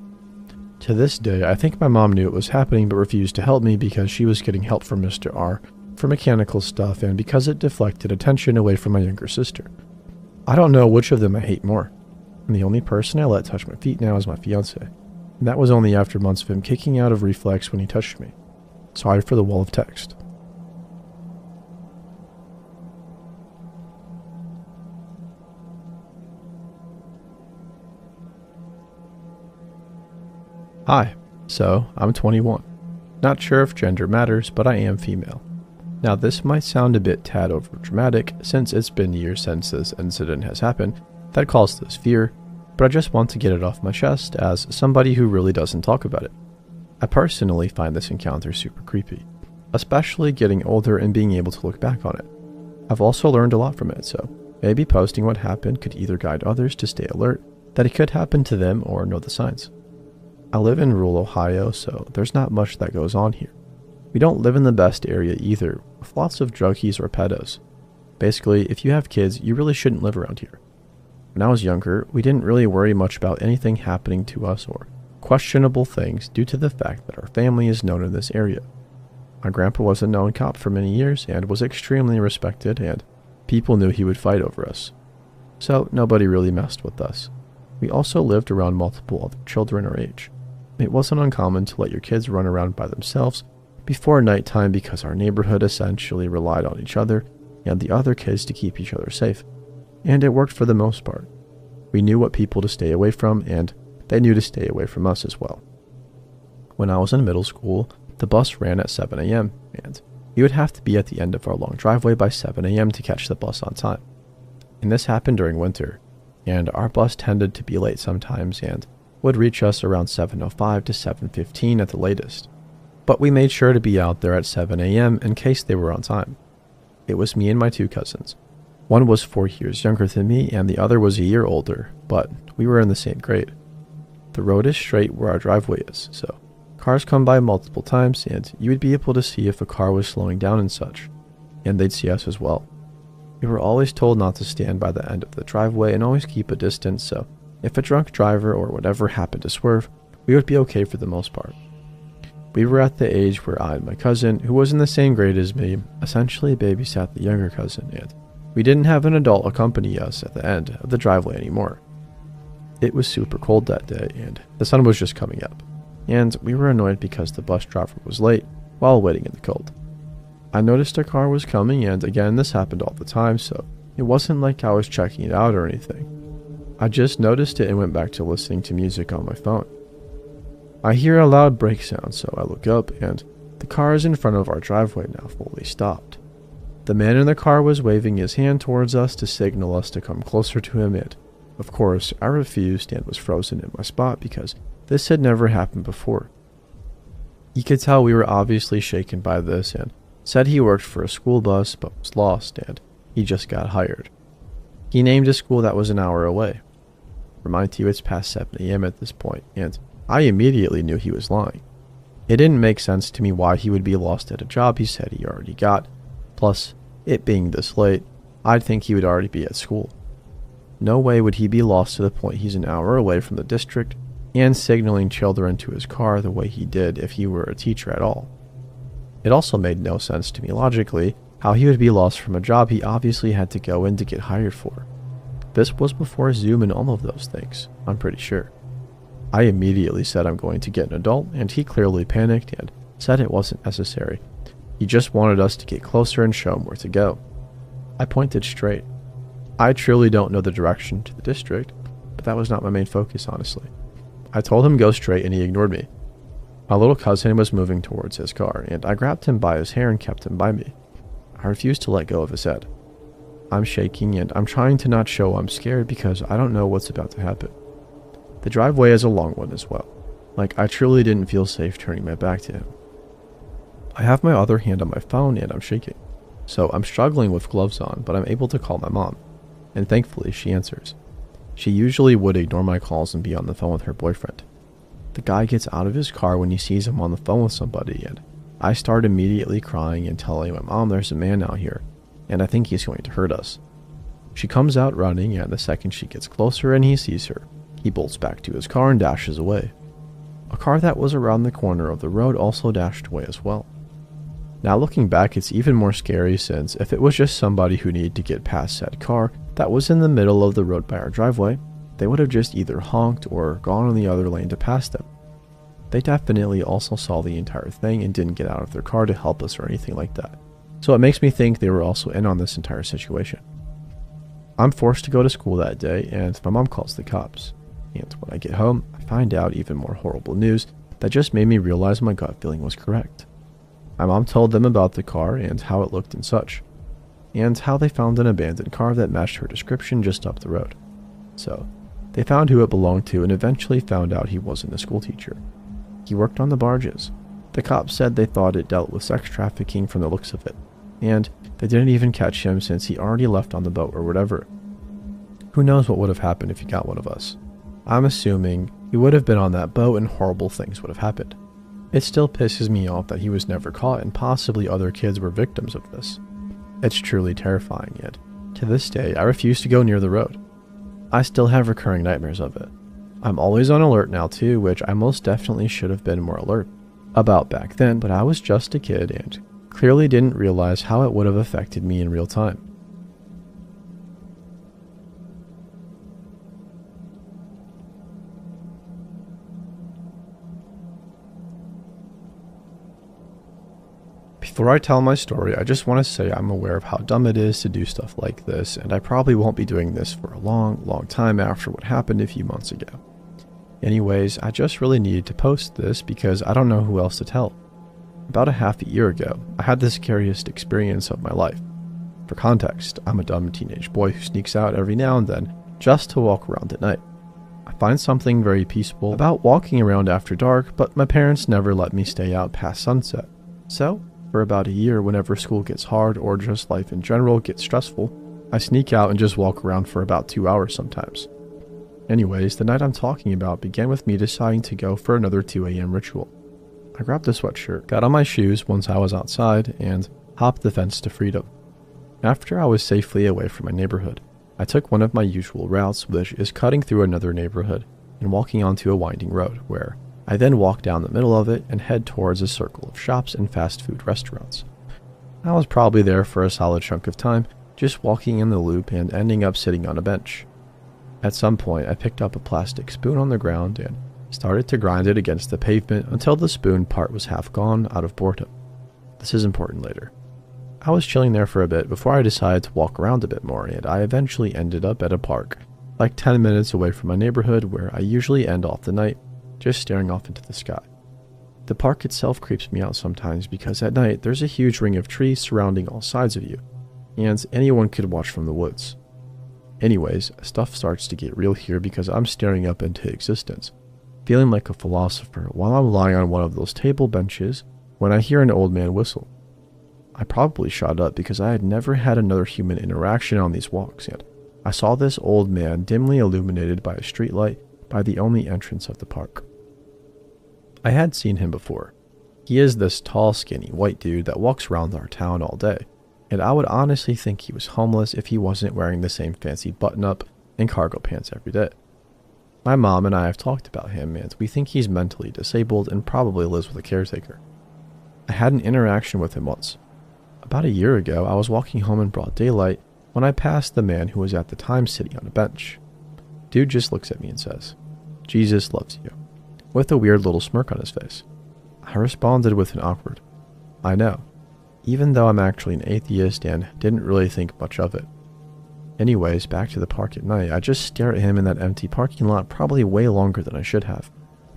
To this day, I think my mom knew it was happening but refused to help me because she was getting help from Mr. R for mechanical stuff and because it deflected attention away from my younger sister. I don't know which of them I hate more. And the only person I let touch my feet now is my fiance. And that was only after months of him kicking out of reflex when he touched me. Sorry for the wall of text. Hi, so I'm 21. Not sure if gender matters, but I am female. Now this might sound a bit tad over dramatic since it's been years since this incident has happened that caused this fear, but I just want to get it off my chest as somebody who really doesn't talk about it. I personally find this encounter super creepy, especially getting older and being able to look back on it. I've also learned a lot from it, so maybe posting what happened could either guide others to stay alert that it could happen to them or know the signs. I live in rural Ohio, so there's not much that goes on here. We don't live in the best area either, with lots of druggies or pedos. Basically, if you have kids, you really shouldn't live around here. When I was younger, we didn't really worry much about anything happening to us or questionable things due to the fact that our family is known in this area. My grandpa was a known cop for many years and was extremely respected, and people knew he would fight over us. So nobody really messed with us. We also lived around multiple other children our age. It wasn't uncommon to let your kids run around by themselves before nighttime because our neighborhood essentially relied on each other and the other kids to keep each other safe. And it worked for the most part. We knew what people to stay away from, and they knew to stay away from us as well. When I was in middle school, the bus ran at 7 a.m., and you would have to be at the end of our long driveway by 7 a.m. to catch the bus on time. And this happened during winter, and our bus tended to be late sometimes and would reach us around 7:05 to 7:15 at the latest. But we made sure to be out there at 7 a.m. in case they were on time. It was me and my two cousins. One was 4 years younger than me and the other was a year older, but we were in the same grade. The road is straight where our driveway is, so cars come by multiple times and you would be able to see if a car was slowing down and such, and they'd see us as well. We were always told not to stand by the end of the driveway and always keep a distance, so if a drunk driver or whatever happened to swerve, we would be okay for the most part. We were at the age where I and my cousin, who was in the same grade as me, essentially babysat the younger cousin, and we didn't have an adult accompany us at the end of the driveway anymore. It was super cold that day, and the sun was just coming up, and we were annoyed because the bus driver was late while waiting in the cold. I noticed a car was coming, and again, this happened all the time, so it wasn't like I was checking it out or anything. I just noticed it and went back to listening to music on my phone. I hear a loud brake sound, so I look up, and the cars in front of our driveway now fully stopped. The man in the car was waving his hand towards us to signal us to come closer to him, and, of course, I refused and was frozen in my spot because this had never happened before. He could tell we were obviously shaken by this and said he worked for a school bus but was lost and he just got hired. He named a school that was an hour away. Remind you, it's past 7 a.m. at this point, and I immediately knew he was lying. It didn't make sense to me why he would be lost at a job he said he already got. Plus, it being this late, I'd think he would already be at school. No way would he be lost to the point he's an hour away from the district and signaling children to his car the way he did if he were a teacher at all. It also made no sense to me logically how he would be lost from a job he obviously had to go in to get hired for. This was before Zoom and all of those things, I'm pretty sure. I immediately said I'm going to get an adult, and he clearly panicked and said it wasn't necessary. He just wanted us to get closer and show him where to go. I pointed straight. I truly don't know the direction to the district, but that was not my main focus, honestly. I told him go straight and he ignored me. My little cousin was moving towards his car, and I grabbed him by his hair and kept him by me. I refused to let go of his head. I'm shaking and I'm trying to not show I'm scared because I don't know what's about to happen. The driveway is a long one as well. Like, I truly didn't feel safe turning my back to him. I have my other hand on my phone and I'm shaking. So I'm struggling with gloves on, but I'm able to call my mom. And thankfully, she answers. She usually would ignore my calls and be on the phone with her boyfriend. The guy gets out of his car when he sees him on the phone with somebody, and I start immediately crying and telling my mom there's a man out here, and I think he's going to hurt us. She comes out running, and the second she gets closer and he sees her, he bolts back to his car and dashes away. A car that was around the corner of the road also dashed away as well. Now looking back, it's even more scary, since if it was just somebody who needed to get past said car that was in the middle of the road by our driveway, they would have just either honked or gone in the other lane to pass them. They definitely also saw the entire thing and didn't get out of their car to help us or anything like that. So it makes me think they were also in on this entire situation. I'm forced to go to school that day, and my mom calls the cops. And when I get home, I find out even more horrible news that just made me realize my gut feeling was correct. My mom told them about the car and how it looked and such, and how they found an abandoned car that matched her description just up the road. So, they found who it belonged to and eventually found out he wasn't a school teacher. He worked on the barges. The cops said they thought it dealt with sex trafficking from the looks of it, and they didn't even catch him since he already left on the boat or whatever. Who knows what would have happened if he got one of us. I'm assuming he would have been on that boat and horrible things would have happened. It still pisses me off that he was never caught and possibly other kids were victims of this. It's truly terrifying, yet to this day I refuse to go near the road. I still have recurring nightmares of it. I'm always on alert now too, which I most definitely should have been more alert about back then, but I was just a kid and clearly didn't realize how it would have affected me in real time. Before I tell my story, I just want to say I'm aware of how dumb it is to do stuff like this, and I probably won't be doing this for a long time after what happened a few months ago. Anyways, I just really needed to post this because I don't know who else to tell. About a half a year ago, I had the scariest experience of my life. For context, I'm a dumb teenage boy who sneaks out every now and then just to walk around at night. I find something very peaceful about walking around after dark, but my parents never let me stay out past sunset. So, for about a year, whenever school gets hard or just life in general gets stressful, I sneak out and just walk around for about 2 hours sometimes. Anyways, the night I'm talking about began with me deciding to go for another 2 a.m. ritual. I grabbed a sweatshirt, got on my shoes once I was outside, and hopped the fence to freedom. After I was safely away from my neighborhood, I took one of my usual routes, which is cutting through another neighborhood and walking onto a winding road, where I then walk down the middle of it and head towards a circle of shops and fast food restaurants. I was probably there for a solid chunk of time, just walking in the loop and ending up sitting on a bench. At some point, I picked up a plastic spoon on the ground and started to grind it against the pavement until the spoon part was half gone out of boredom. This is important later. I was chilling there for a bit before I decided to walk around a bit more, and I eventually ended up at a park, like 10 minutes away from my neighborhood where I usually end off the night, just staring off into the sky. The park itself creeps me out sometimes because at night there's a huge ring of trees surrounding all sides of you, and anyone could watch from the woods. Anyways, stuff starts to get real here because I'm staring up into existence, feeling like a philosopher while I'm lying on one of those table benches when I hear an old man whistle. I probably shot up because I had never had another human interaction on these walks, and I saw this old man dimly illuminated by a streetlight by the only entrance of the park. I had seen him before. He is this tall, skinny white dude that walks around our town all day, and I would honestly think he was homeless if he wasn't wearing the same fancy button-up and cargo pants every day. My mom and I have talked about him, and we think he's mentally disabled and probably lives with a caretaker. I had an interaction with him once. About a year ago, I was walking home in broad daylight when I passed the man who was at the time sitting on a bench. Dude just looks at me and says, "Jesus loves you," with a weird little smirk on his face. I responded with an awkward, "I know," even though I'm actually an atheist and didn't really think much of it. Anyways, back to the park at night, I just stare at him in that empty parking lot probably way longer than I should have,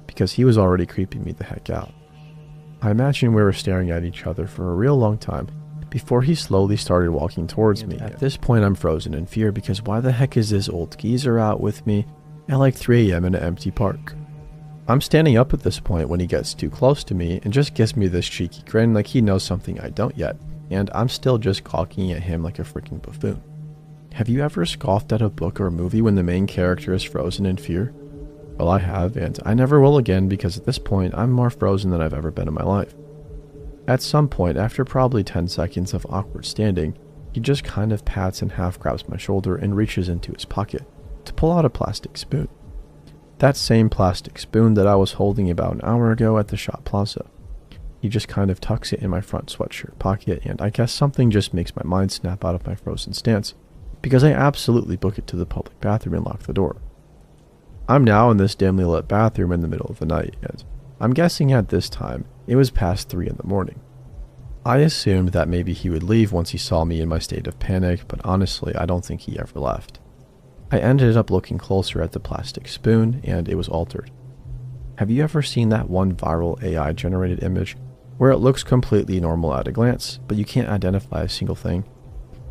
because he was already creeping me the heck out. I imagine we were staring at each other for a real long time before he slowly started walking towards me. At this point I'm frozen in fear because why the heck is this old geezer out with me? at like 3 a.m. in an empty park. I'm standing up at this point when he gets too close to me and just gives me this cheeky grin like he knows something I don't yet, and I'm still just gawking at him like a freaking buffoon. Have you ever scoffed at a book or a movie when the main character is frozen in fear? Well, I have, and I never will again because at this point I'm more frozen than I've ever been in my life. At some point, after probably 10 seconds of awkward standing, he just kind of pats and half grabs my shoulder and reaches into his pocket to pull out a plastic spoon. That same plastic spoon that I was holding about an hour ago at the shop plaza. He just kind of tucks it in my front sweatshirt pocket, and I guess something just makes my mind snap out of my frozen stance, because I absolutely book it to the public bathroom and lock the door. I'm now in this dimly lit bathroom in the middle of the night, and I'm guessing at this time it was past 3 in the morning. I assumed that maybe he would leave once he saw me in my state of panic, but honestly I don't think he ever left. I ended up looking closer at the plastic spoon, and it was altered. Have you ever seen that one viral AI generated image where it looks completely normal at a glance, but you can't identify a single thing?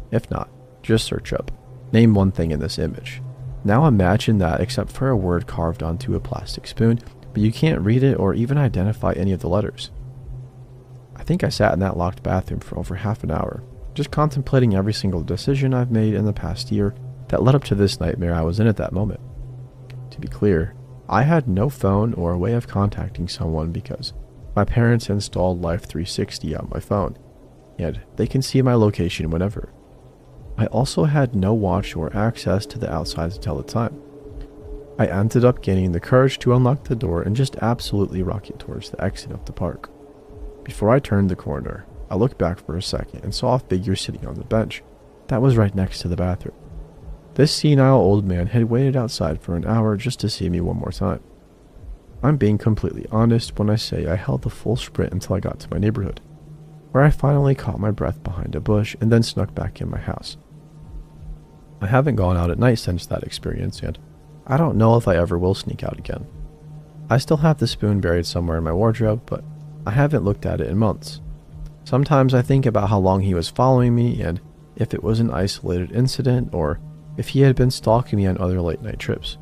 If not, just search up, name one thing in this image. Now imagine that except for a word carved onto a plastic spoon, but you can't read it or even identify any of the letters. I think I sat in that locked bathroom for over half an hour, just contemplating every single decision I've made in the past year that led up to this nightmare I was in at that moment. To be clear, I had no phone or a way of contacting someone because my parents installed Life 360 on my phone, and they can see my location whenever. I also had no watch or access to the outside to tell the time. I ended up gaining the courage to unlock the door and just absolutely rocket towards the exit of the park. Before I turned the corner, I looked back for a second and saw a figure sitting on the bench that was right next to the bathroom. This senile old man had waited outside for an hour just to see me one more time. I'm being completely honest when I say I held the full sprint until I got to my neighborhood, where I finally caught my breath behind a bush and then snuck back in my house. I haven't gone out at night since that experience, and I don't know if I ever will sneak out again. I still have the spoon buried somewhere in my wardrobe, but I haven't looked at it in months. Sometimes I think about how long he was following me and if it was an isolated incident or if he had been stalking me on other late night trips.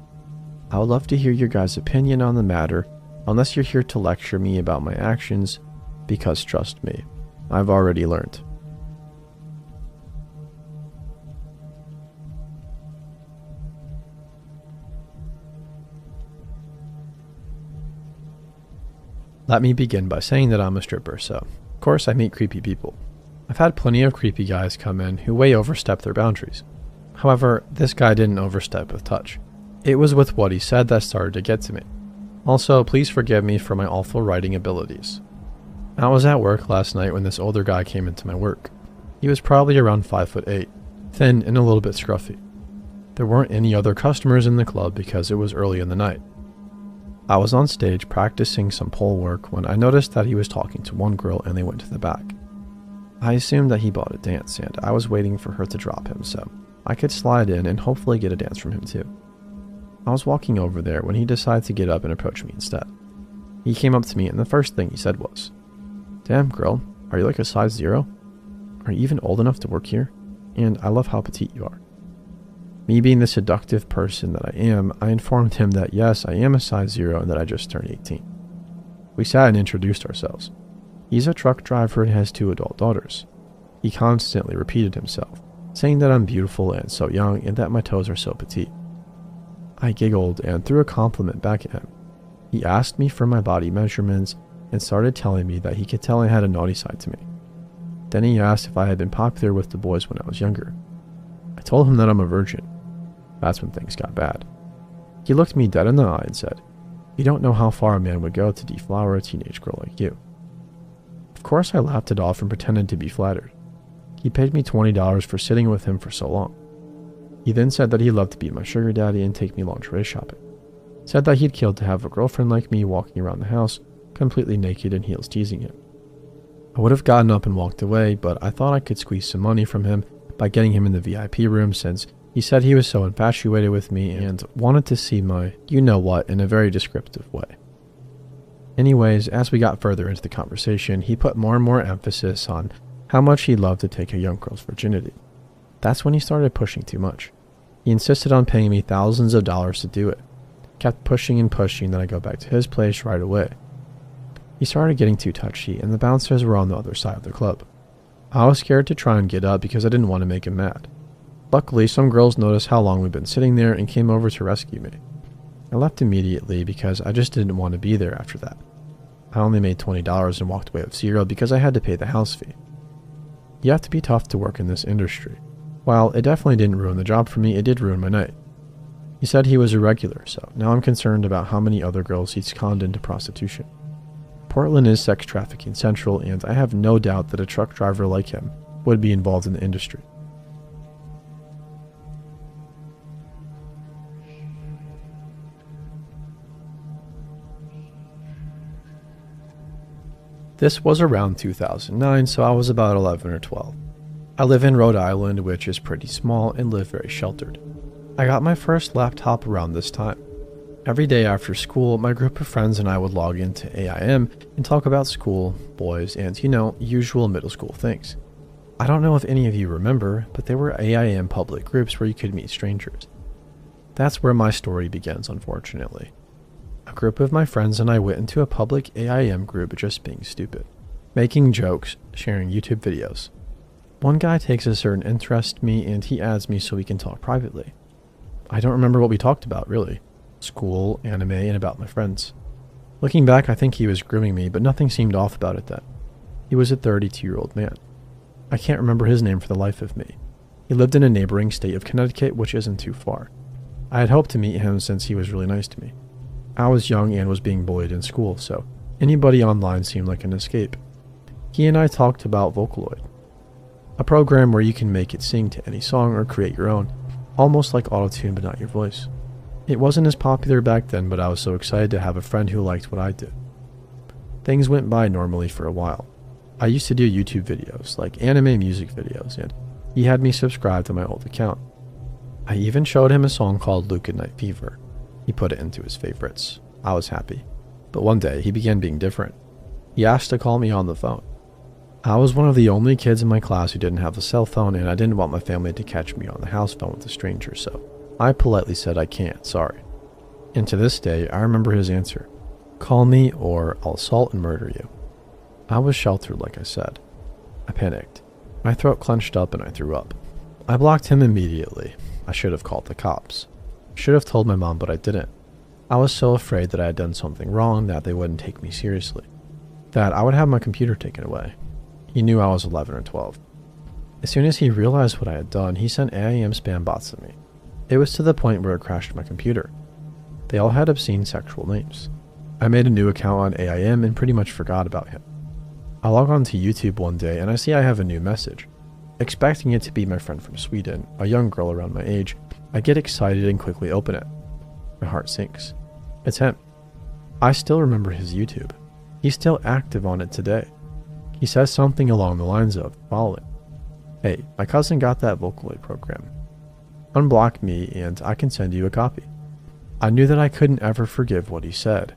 I would love to hear your guys' opinion on the matter, unless you're here to lecture me about my actions, because trust me, I've already learned. Let me begin by saying that I'm a stripper, so of course I meet creepy people. I've had plenty of creepy guys come in who way overstep their boundaries. However, this guy didn't overstep with touch. It was with what he said that started to get to me. Also, please forgive me for my awful writing abilities. I was at work last night when this older guy came into my work. He was probably around 5'8", thin and a little bit scruffy. There weren't any other customers in the club because it was early in the night. I was on stage practicing some pole work when I noticed that he was talking to one girl and they went to the back. I assumed that he bought a dance and I was waiting for her to drop him so I could slide in and hopefully get a dance from him too. I was walking over there when he decided to get up and approach me instead. He came up to me and the first thing he said was, "Damn girl, are you like a size 0? Are you even old enough to work here? And I love how petite you are." Me being the seductive person that I am, I informed him that yes, I am a size 0 and that I just turned 18. We sat and introduced ourselves. He's a truck driver and has 2 adult daughters. He constantly repeated himself, saying that I'm beautiful and so young and that my toes are so petite. I giggled and threw a compliment back at him. He asked me for my body measurements and started telling me that he could tell I had a naughty side to me. Then he asked if I had been popular with the boys when I was younger. I told him that I'm a virgin. That's when things got bad. He looked me dead in the eye and said, "You don't know how far a man would go to deflower a teenage girl like you." Of course I laughed it off and pretended to be flattered. He paid me $20 for sitting with him for so long. He then said that he'd love to be my sugar daddy and take me lingerie shopping. Said that he'd kill to have a girlfriend like me walking around the house, completely naked and heels teasing him. I would have gotten up and walked away, but I thought I could squeeze some money from him by getting him in the VIP room since he said he was so infatuated with me and wanted to see my you-know-what in a very descriptive way. Anyways, as we got further into the conversation, he put more and more emphasis on how much he'd love to take a young girl's virginity. That's when he started pushing too much. He insisted on paying me thousands of dollars to do it. kept pushing and pushing that I go back to his place right away. He started getting too touchy, and the bouncers were on the other side of the club. I was scared to try and get up because I didn't want to make him mad. Luckily, some girls noticed how long we'd been sitting there and came over to rescue me. I left immediately because I just didn't want to be there after that. I only made $20 and walked away with $0 because I had to pay the house fee. You have to be tough to work in this industry. While it definitely didn't ruin the job for me, it did ruin my night. He said he was a regular, so now I'm concerned about how many other girls he's conned into prostitution. Portland is sex trafficking central, and I have no doubt that a truck driver like him would be involved in the industry. This was around 2009, so I was about 11 or 12. I live in Rhode Island, which is pretty small, and live very sheltered. I got my first laptop around this time. Every day after school, my group of friends and I would log into AIM and talk about school, boys, and, usual middle school things. I don't know if any of you remember, but there were AIM public groups where you could meet strangers. That's where my story begins, unfortunately. A group of my friends and I went into a public AIM group just being stupid, making jokes, sharing YouTube videos. One guy takes a certain interest in me and he adds me so we can talk privately. I don't remember what we talked about, really. School, anime, and about my friends. Looking back, I think he was grooming me, but nothing seemed off about it then. He was a 32-year-old man. I can't remember his name for the life of me. He lived in a neighboring state of Connecticut, which isn't too far. I had hoped to meet him since he was really nice to me. I was young and was being bullied in school, so anybody online seemed like an escape. He and I talked about Vocaloid, a program where you can make it sing to any song or create your own, almost like autotune but not your voice. It wasn't as popular back then, but I was so excited to have a friend who liked what I did. Things went by normally for a while. I used to do YouTube videos, like anime music videos, and he had me subscribe to my old account. I even showed him a song called Luke at Night Fever. He put it into his favorites. I was happy. But one day, he began being different. He asked to call me on the phone. I was one of the only kids in my class who didn't have a cell phone, and I didn't want my family to catch me on the house phone with a stranger, so I politely said I can't, sorry. And to this day, I remember his answer. Call me or I'll assault and murder you. I was sheltered, like I said. I panicked. My throat clenched up and I threw up. I blocked him immediately. I should have called the cops. Should have told my mom, but I didn't. I was so afraid that I had done something wrong that they wouldn't take me seriously. That I would have my computer taken away. He knew I was 11 or 12. As soon as he realized what I had done, he sent AIM spam bots at me. It was to the point where it crashed my computer. They all had obscene sexual names. I made a new account on AIM and pretty much forgot about him. I log on to YouTube one day and I see I have a new message. Expecting it to be my friend from Sweden, a young girl around my age, I get excited and quickly open it. My heart sinks. It's him. I still remember his YouTube. He's still active on it today. He says something along the lines of, following. Hey, my cousin got that Vocaloid program. Unblock me and I can send you a copy. I knew that I couldn't ever forgive what he said.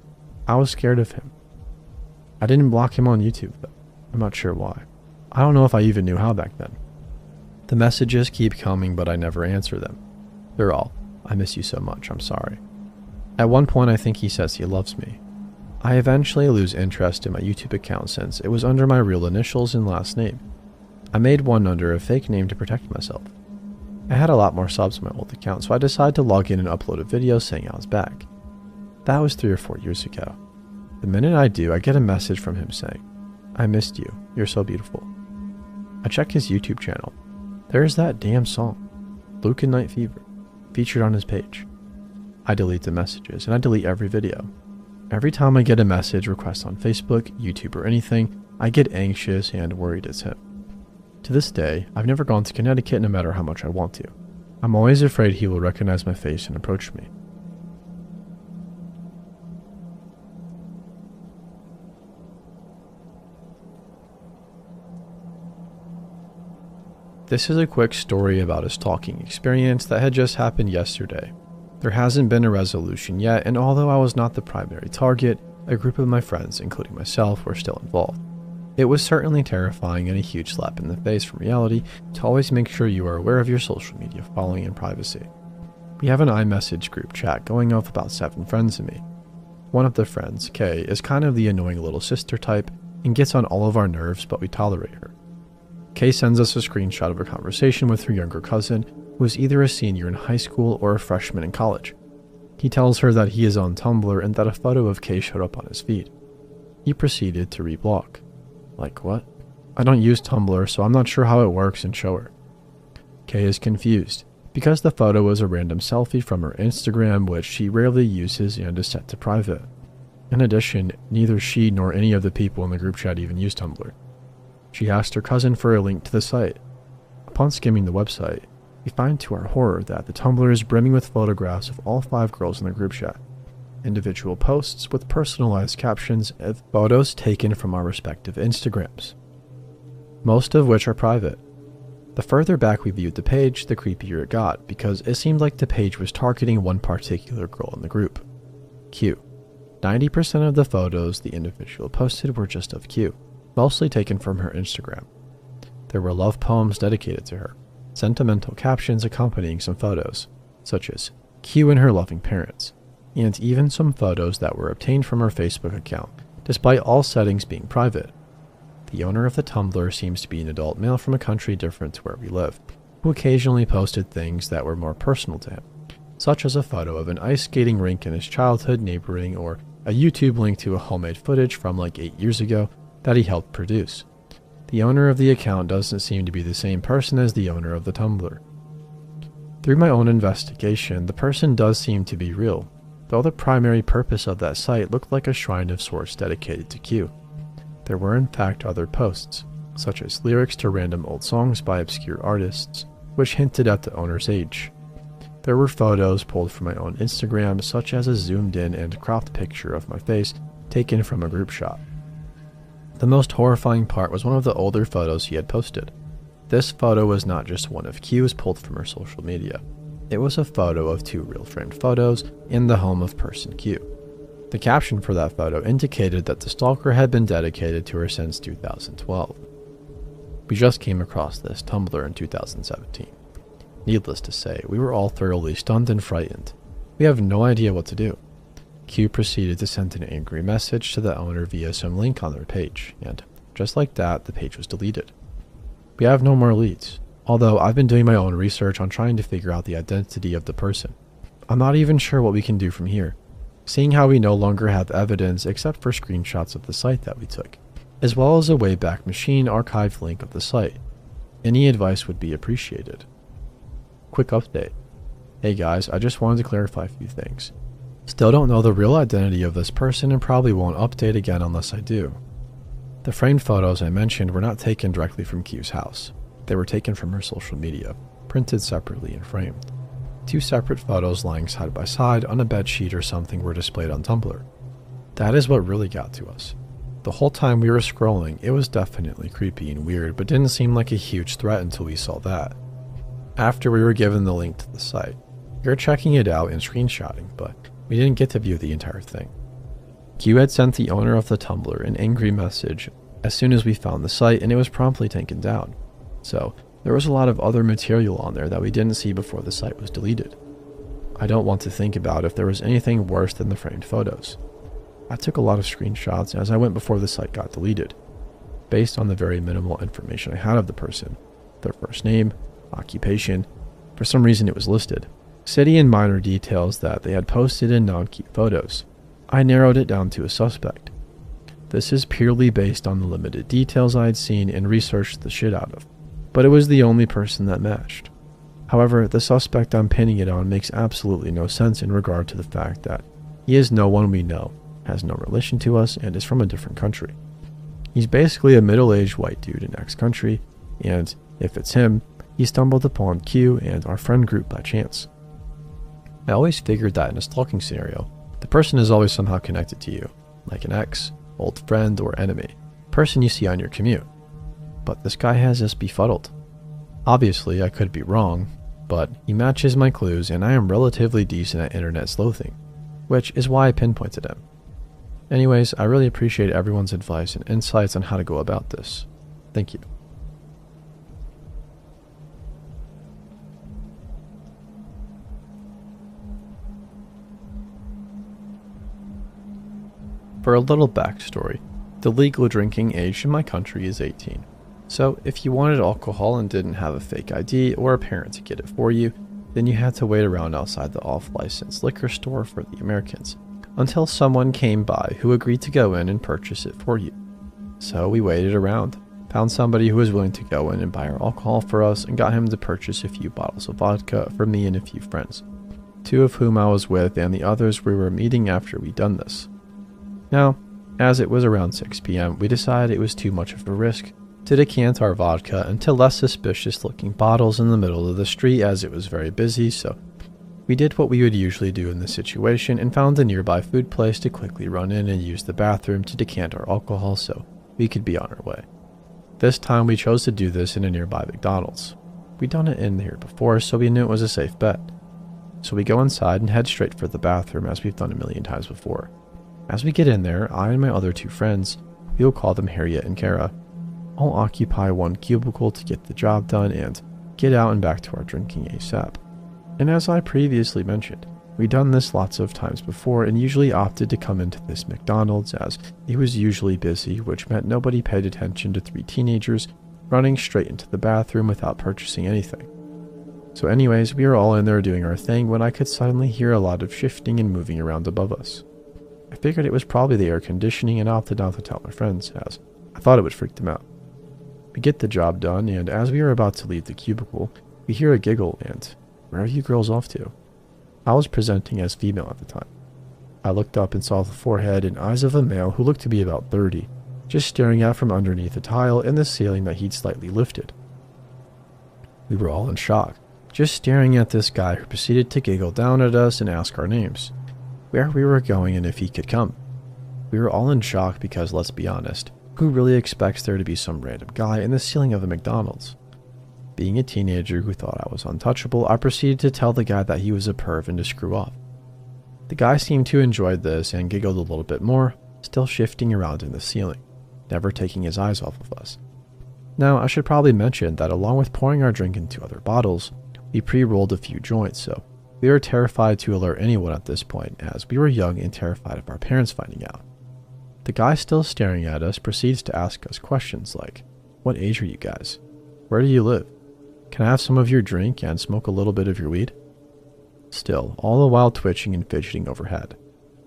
I was scared of him. I didn't block him on YouTube though. I'm not sure why. I don't know if I even knew how back then. The messages keep coming, but I never answer them. They're all, I miss you so much, I'm sorry. At one point I think he says he loves me. I eventually lose interest in my YouTube account since it was under my real initials and last name. I made one under a fake name to protect myself. I had a lot more subs on my old account, so I decided to log in and upload a video saying I was back. That was 3 or 4 years ago. The minute I do, I get a message from him saying, I missed you, you're so beautiful. I check his YouTube channel. There's that damn song, Luke at Night Fever, featured on his page. I delete the messages, and I delete every video. Every time I get a message request on Facebook, YouTube, or anything, I get anxious and worried it's him. To this day, I've never gone to Connecticut no matter how much I want to. I'm always afraid he will recognize my face and approach me. This is a quick story about a stalking experience that had just happened yesterday. There hasn't been a resolution yet, and although I was not the primary target, a group of my friends, including myself, were still involved. It was certainly terrifying and a huge slap in the face from reality to always make sure you are aware of your social media following and privacy. We have an iMessage group chat going of about 7 friends and me. One of the friends, Kay, is kind of the annoying little sister type and gets on all of our nerves, but we tolerate her. Kay sends us a screenshot of a conversation with her younger cousin, who is either a senior in high school or a freshman in college. He tells her that he is on Tumblr and that a photo of Kay showed up on his feed. He proceeded to reblock. Like what? I don't use Tumblr, so I'm not sure how it works, and show her. Kay is confused, because the photo was a random selfie from her Instagram, which she rarely uses and is set to private. In addition, neither she nor any of the people in the group chat even use Tumblr. She asked her cousin for a link to the site. Upon skimming the website, we find to our horror that the Tumblr is brimming with photographs of all 5 girls in the group chat. Individual posts with personalized captions of photos taken from our respective Instagrams, most of which are private. The further back we viewed the page, the creepier it got, because it seemed like the page was targeting one particular girl in the group. Q. 90% of the photos the individual posted were just of Q, mostly taken from her Instagram. There were love poems dedicated to her, sentimental captions accompanying some photos, such as Q and her loving parents, and even some photos that were obtained from her Facebook account, despite all settings being private. The owner of the Tumblr seems to be an adult male from a country different to where we live, who occasionally posted things that were more personal to him, such as a photo of an ice skating rink in his childhood neighboring or a YouTube link to a homemade footage from like 8 years ago that he helped produce. The owner of the account doesn't seem to be the same person as the owner of the Tumblr. Through my own investigation, the person does seem to be real, though the primary purpose of that site looked like a shrine of sorts dedicated to Q. There were in fact other posts, such as lyrics to random old songs by obscure artists, which hinted at the owner's age. There were photos pulled from my own Instagram, such as a zoomed in and cropped picture of my face taken from a group shot. The most horrifying part was one of the older photos he had posted. This photo was not just one of Q's pulled from her social media. It was a photo of 2 real framed photos in the home of person Q. The caption for that photo indicated that the stalker had been dedicated to her since 2012. We just came across this Tumblr in 2017. Needless to say, we were all thoroughly stunned and frightened. We have no idea what to do. Q proceeded to send an angry message to the owner via some link on their page, and just like that, the page was deleted. We have no more leads, although I've been doing my own research on trying to figure out the identity of the person. I'm not even sure what we can do from here, seeing how we no longer have evidence except for screenshots of the site that we took, as well as a Wayback Machine archived link of the site. Any advice would be appreciated. Quick update. Hey guys, I just wanted to clarify a few things. Still don't know the real identity of this person and probably won't update again unless I do. The framed photos I mentioned were not taken directly from Q's house. They were taken from her social media, printed separately and framed. 2 separate photos lying side by side on a bedsheet or something were displayed on Tumblr. That is what really got to us. The whole time we were scrolling, it was definitely creepy and weird, but didn't seem like a huge threat until we saw that. After we were given the link to the site, we were checking it out and screenshotting, but we didn't get to view the entire thing. Q had sent the owner of the Tumblr an angry message as soon as we found the site, and it was promptly taken down. So, there was a lot of other material on there that we didn't see before the site was deleted. I don't want to think about if there was anything worse than the framed photos. I took a lot of screenshots as I went before the site got deleted, based on the very minimal information I had of the person, their first name, occupation. For some reason it was listed, city, and minor details that they had posted in non-Q photos. I narrowed it down to a suspect. This is purely based on the limited details I had seen and researched the shit out of, but it was the only person that matched. However, the suspect I'm pinning it on makes absolutely no sense in regard to the fact that he is no one we know, has no relation to us, and is from a different country. He's basically a middle-aged white dude in X country, and if it's him, he stumbled upon Q and our friend group by chance. I always figured that in a stalking scenario, the person is always somehow connected to you, like an ex, old friend, or enemy, person you see on your commute. But this guy has us befuddled. Obviously, I could be wrong, but he matches my clues and I am relatively decent at internet sleuthing, which is why I pinpointed him. Anyways, I really appreciate everyone's advice and insights on how to go about this. Thank you. For a little backstory, the legal drinking age in my country is 18. So if you wanted alcohol and didn't have a fake ID or a parent to get it for you, then you had to wait around outside the off-licensed liquor store for the Americans, until someone came by who agreed to go in and purchase it for you. So we waited around, found somebody who was willing to go in and buy our alcohol for us, and got him to purchase a few bottles of vodka for me and a few friends, 2 of whom I was with and the others we were meeting after we'd done this. Now, as it was around 6 p.m., we decided it was too much of a risk to decant our vodka into less suspicious looking bottles in the middle of the street, as it was very busy, so we did what we would usually do in this situation and found a nearby food place to quickly run in and use the bathroom to decant our alcohol so we could be on our way. This time we chose to do this in a nearby McDonald's. We'd done it in here before, so we knew it was a safe bet. So we go inside and head straight for the bathroom, as we've done a million times before. As we get in there, I and my other 2 friends, we will call them Harriet and Kara, all occupy one cubicle to get the job done and get out and back to our drinking ASAP. And as I previously mentioned, we'd done this lots of times before and usually opted to come into this McDonald's as it was usually busy, which meant nobody paid attention to 3 teenagers running straight into the bathroom without purchasing anything. So anyways, we were all in there doing our thing when I could suddenly hear a lot of shifting and moving around above us. I figured it was probably the air conditioning and opted not to tell my friends, as I thought it would freak them out. We get the job done, and as we are about to leave the cubicle, we hear a giggle and, "Where are you girls off to?" I was presenting as female at the time. I looked up and saw the forehead and eyes of a male who looked to be about 30, just staring out from underneath a tile in the ceiling that he'd slightly lifted. We were all in shock, just staring at this guy who proceeded to giggle down at us and ask our names, where we were going and if he could come. We were all in shock because, let's be honest, who really expects there to be some random guy in the ceiling of a McDonald's? Being a teenager who thought I was untouchable, I proceeded to tell the guy that he was a perv and to screw off. The guy seemed to enjoy this and giggled a little bit more, still shifting around in the ceiling, never taking his eyes off of us. Now, I should probably mention that along with pouring our drink into other bottles, we pre-rolled a few joints, so we were terrified to alert anyone at this point, as we were young and terrified of our parents finding out. The guy still staring at us proceeds to ask us questions like, "What age are you guys? Where do you live? Can I have some of your drink and smoke a little bit of your weed?" Still, all the while twitching and fidgeting overhead.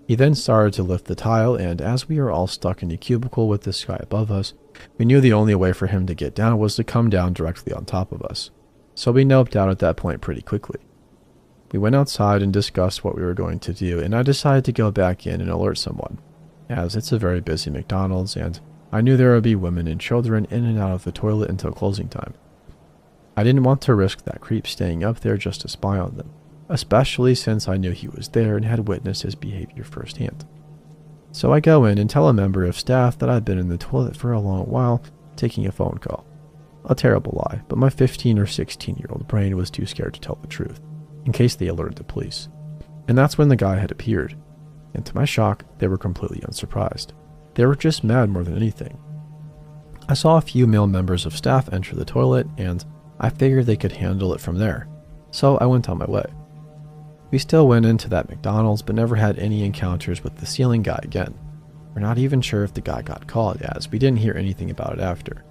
He then started to lift the tile, and as we were all stuck in a cubicle with this guy above us, we knew the only way for him to get down was to come down directly on top of us. So we noped out at that point pretty quickly. We went outside and discussed what we were going to do, and I decided to go back in and alert someone, as it's a very busy McDonald's, and I knew there would be women and children in and out of the toilet until closing time. I didn't want to risk that creep staying up there just to spy on them, especially since I knew he was there and had witnessed his behavior firsthand. So I go in and tell a member of staff that I'd been in the toilet for a long while, taking a phone call. A terrible lie, but my 15 or 16-year-old brain was too scared to tell the truth, in case they alerted the police. And that's when the guy had appeared, and to my shock, they were completely unsurprised. They were just mad more than anything. I saw a few male members of staff enter the toilet, and I figured they could handle it from there, so I went on my way. We still went into that McDonald's, but never had any encounters with the ceiling guy again. We're not even sure if the guy got caught, as we didn't hear anything about it after.